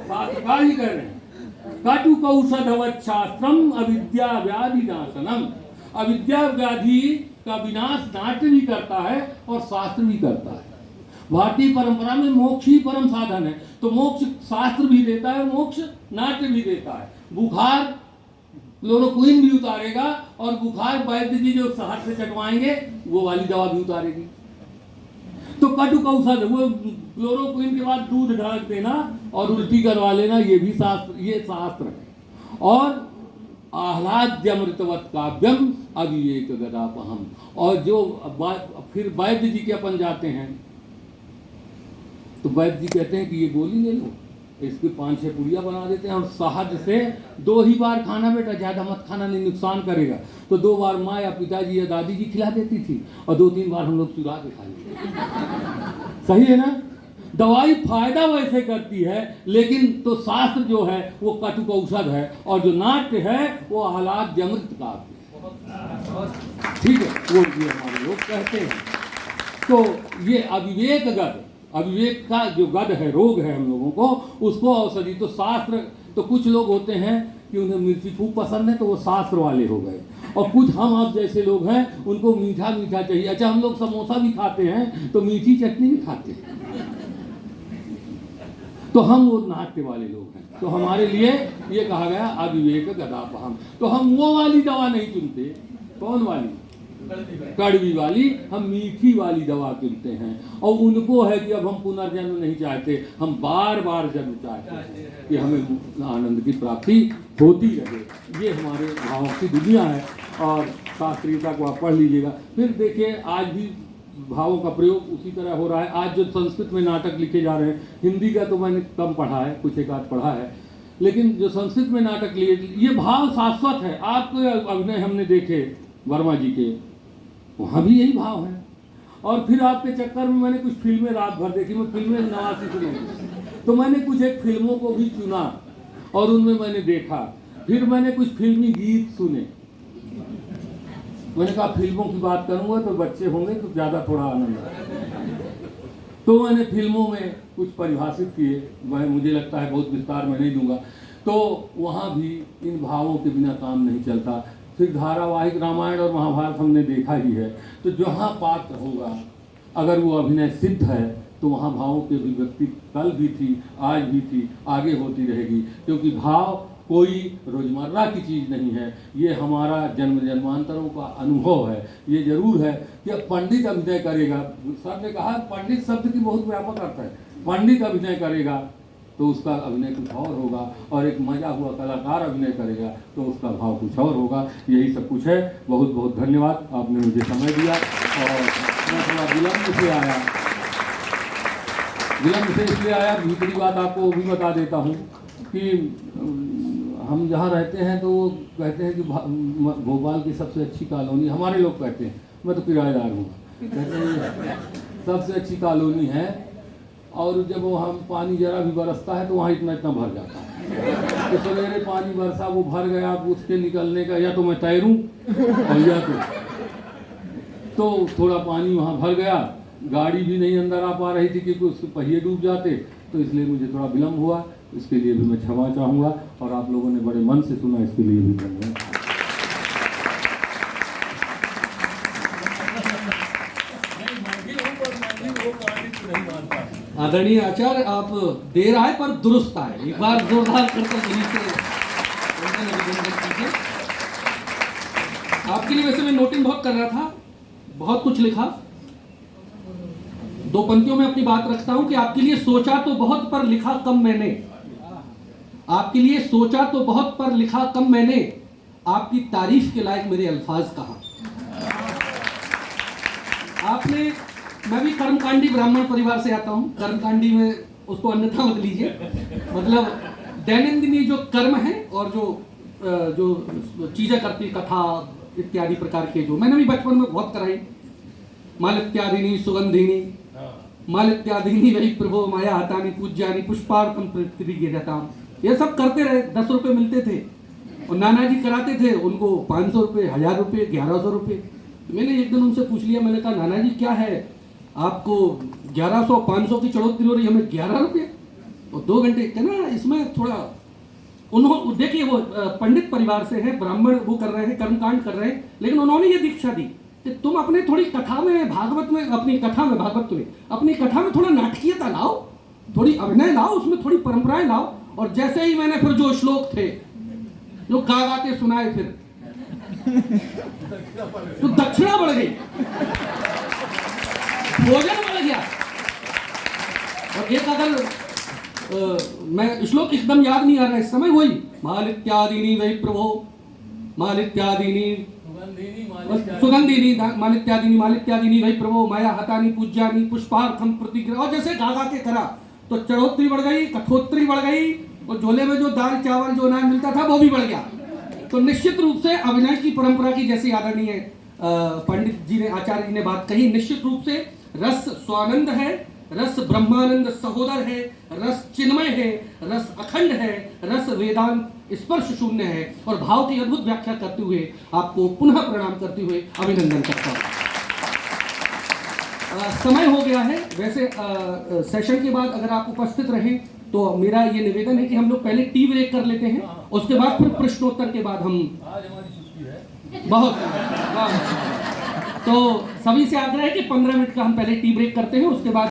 शास्त्रकार ही कह रहे हैं। कटुकौषधवत् शास्त्रम अविद्या व्याधि नाशनम। अविद्या व्याधि का विनाश नाट्य भी करता है और शास्त्र भी करता है। भारतीय परंपरा में मोक्ष ही परम साधन है, तो मोक्ष शास्त्र भी देता है, मोक्ष नाट्य भी देता है। बुखार क्लोरोक्विन भी उतारेगा, और बुखार वैद्य जी जो शहद से चटवाएंगे वो वाली दवा भी उतारेगी। तो कटुकौषध, वो क्लोरोक्विन के बाद दूध ढाक देना और उल्टी करवा लेना, ये भी शास्त्र, ये शास्त्र है। और आह्लाद्यमृतवत् काव्यम अविवेक गदापहम। और जो फिर वैद्य जी के अपन जाते हैं, तो वैद्य जी कहते हैं कि ये गोली ले लो, इसकी 5-6 पुड़िया बना देते हैं, और शहद से 2 ही बार खाना बेटा, ज़्यादा मत खाना, नहीं नुकसान करेगा। तो 2 बार माँ या पिताजी या दादी जी खिला देती थी, और 2-3 बार हम लोग चुरा के खा लेते। सही है ना? दवाई फायदा वैसे करती है, लेकिन तो शास्त्र जो है वो कटुक औषध है, और जो नाट्य है वो आह्लाद्यमृत काव्य। ठीक है, वो ये हमारे लोग कहते हैं। तो ये अविवेक गद, अविवेक का जो गद है, रोग है हम लोगों को, उसको औषधि। तो शास्त्र, तो कुछ लोग होते हैं कि उन्हें मिर्ची खूब पसंद है, तो वो शास्त्र वाले हो गए। और कुछ हम आप जैसे लोग हैं, उनको मीठा मीठा चाहिए। अच्छा, हम लोग समोसा भी खाते हैं तो मीठी चटनी भी खाते हैं, तो हम वो नाट्य वाले लोग हैं। तो हमारे लिए ये कहा गया अविवेक गदापहम। तो हम वो वाली दवा नहीं चुनते। कौन वाली? कड़वी वाली। हम मीठी वाली दवा चुनते हैं, और उनको है कि अब हम पुनर्जन्म नहीं चाहते, हम बार बार जन्म चाहते हैं कि हमें आनंद की प्राप्ति होती रहे। ये हमारे भावों की दुनिया है, और शास्त्रीयता को आप पढ़ लीजिएगा। फिर देखिए, आज भी भावों का प्रयोग उसी तरह हो रहा है। आज जो संस्कृत में नाटक लिखे जा रहे हैं, हिंदी का तो मैंने कम पढ़ा है, कुछ एक आध पढ़ा है, लेकिन जो संस्कृत में नाटक लिए, ये भाव शाश्वत है। आपको अभिनय हमने देखे वर्मा जी के, वहाँ भी यही भाव है। और फिर आपके चक्कर में मैंने कुछ फिल्में रात भर देखी, मैं फिल्में 89 से नहीं, तो मैंने कुछ एक फिल्मों को भी चुना और उनमें मैंने देखा। फिर मैंने कुछ फिल्मी गीत सुने। मैंने कहा फिल्मों की बात करूंगा तो बच्चे होंगे तो ज़्यादा थोड़ा आनंद आएगा। तो मैंने फिल्मों में कुछ परिभाषित किए, मैं मुझे लगता है बहुत विस्तार में नहीं दूंगा। तो वहाँ भी इन भावों के बिना काम नहीं चलता। फिर धारावाहिक रामायण और महाभारत हमने देखा ही है। तो जहाँ पात्र होगा, अगर वो अभिनय सिद्ध है, तो वहाँ भावों की अभिव्यक्ति कल भी थी, आज भी थी, आगे होती रहेगी। क्योंकि भाव कोई रोजमर्रा की चीज़ नहीं है, ये हमारा जन्म जन्मांतरों का अनुभव है। ये जरूर है कि अब पंडित अभिनय करेगा, सर ने कहा पंडित शब्द की बहुत व्यापक अर्थ है। पंडित अभिनय करेगा तो उसका अभिनय कुछ और होगा, और एक मजा हुआ कलाकार अभिनय करेगा तो उसका भाव कुछ और होगा। यही सब कुछ है। बहुत बहुत धन्यवाद, आपने मुझे समय दिया। और मैं थोड़ा विलम्ब से आया, विलम्ब से इसलिए आया, भीतरी बात आपको वो भी बता देता हूँ कि हम जहाँ रहते हैं तो वो कहते हैं कि भोपाल की सबसे अच्छी कॉलोनी, हमारे लोग कहते हैं, मैं तो किराएदार हूँ, कहते हैं सबसे अच्छी कॉलोनी है। और जब वो हम पानी जरा भी बरसता है तो वहाँ इतना इतना भर जाता है। तो सवेरे पानी बरसा, वो भर गया, उसके निकलने का या तो मैं तैरूं और या तो थोड़ा पानी वहाँ भर गया, गाड़ी भी नहीं अंदर आ पा रही थी क्योंकि उसके पहिए डूब जाते। तो इसलिए मुझे थोड़ा विलम्ब हुआ, इसके लिए भी मैं क्षमा चाहूँगा। और आप लोगों ने बड़े मन से सुना, इसके लिए भी धन्यवाद। आदरणीय आचार्य, आप देर आए पर दुरुस्त आए। एक बार जोरदार करकर आपके लिए। वैसे मैं नोटिंग बहुत कर रहा था, बहुत कुछ लिखा, दो पंक्तियों में अपनी बात रखता हूं कि आपके लिए सोचा तो बहुत पर लिखा कम मैंने, आपके लिए सोचा तो बहुत पर लिखा कम मैंने, आपकी तारीफ के लायक मेरे अल्फाज कहा। आपने, मैं भी कर्मकांडी ब्राह्मण परिवार से आता हूं, कर्मकांडी में उसको अन्यथा मत लीजिए, मतलब दैनंदिनी जो कर्म है और जो चीजें करती, कथा इत्यादि प्रकार के, जो मैंने भी बचपन में बहुत कराई, मालित्यादिनी सुगंधिनी, मालित्यादिनी वही प्रभो माया हतानी पूज्यानी पुष्पार्थम प्रतिगृह्यताम, ये सब करते रहे। 10 रुपए मिलते थे और नाना जी कराते थे, उनको 500 रुपये, 1000 रुपये, 1100 रुपये। मैंने एक दिन उनसे पूछ लिया, मैंने कहा नाना जी क्या है, आपको 1100 500 की चढ़ोतरी हो रही, हमें 11 रुपये और 2 घंटे के ना, इसमें थोड़ा उन्होंने, देखिए वो पंडित परिवार से है, ब्राह्मण वो कर रहे हैं, कर्मकांड कर रहे हैं, लेकिन उन्होंने ये दीक्षा दी कि तुम अपने थोड़ी कथा में, भागवत में, अपनी कथा में, भागवत में, अपनी कथा में थोड़ा नाटकीयता लाओ, थोड़ी अभिनय लाओ, उसमें थोड़ी परंपराएं लाओ। और जैसे ही मैंने फिर जो श्लोक थे जो गा गा के सुनाए, फिर तो दक्षिणा बढ़ गई, भोजन बढ़ गया। और एक अगर मैं श्लोक एकदम याद नहीं आ रहा इस समय, वही मालित्यादिनी वही प्रभो मालित्यादिनी सुगंधिनी मालित्यादिनी मालित्यादिनी वही प्रभो माया हतानी पूज्यानी पुष्पार्थम प्रतिग्रह, और जैसे गा गा के करा तो चढ़ोतरी बढ़ गई, कठोतरी बढ़ गई, और झोले में जो दाल चावल जो अनाज मिलता था वो भी बढ़ गया। तो निश्चित रूप से अभिनय की परंपरा की, जैसी आदरणीय पंडित जी ने, आचार्य जी ने बात कही, निश्चित रूप से रस स्वानंद है, रस ब्रह्मानंद सहोदर है, रस चिन्मय है, रस अखंड है, रस वेदांत स्पर्श शून्य है। और भाव की अद्भुत व्याख्या करते हुए आपको पुनः प्रणाम करते हुए अभिनंदन करता हूँ। समय हो गया है, वैसे सेशन के बाद अगर आप उपस्थित रहें तो मेरा ये निवेदन है कि हम लोग पहले टी ब्रेक कर लेते हैं, उसके बाद फिर प्रश्नोत्तर के बाद हम बहुत तो सभी से आग्रह है कि 15 मिनट का हम पहले टी ब्रेक करते हैं, उसके बाद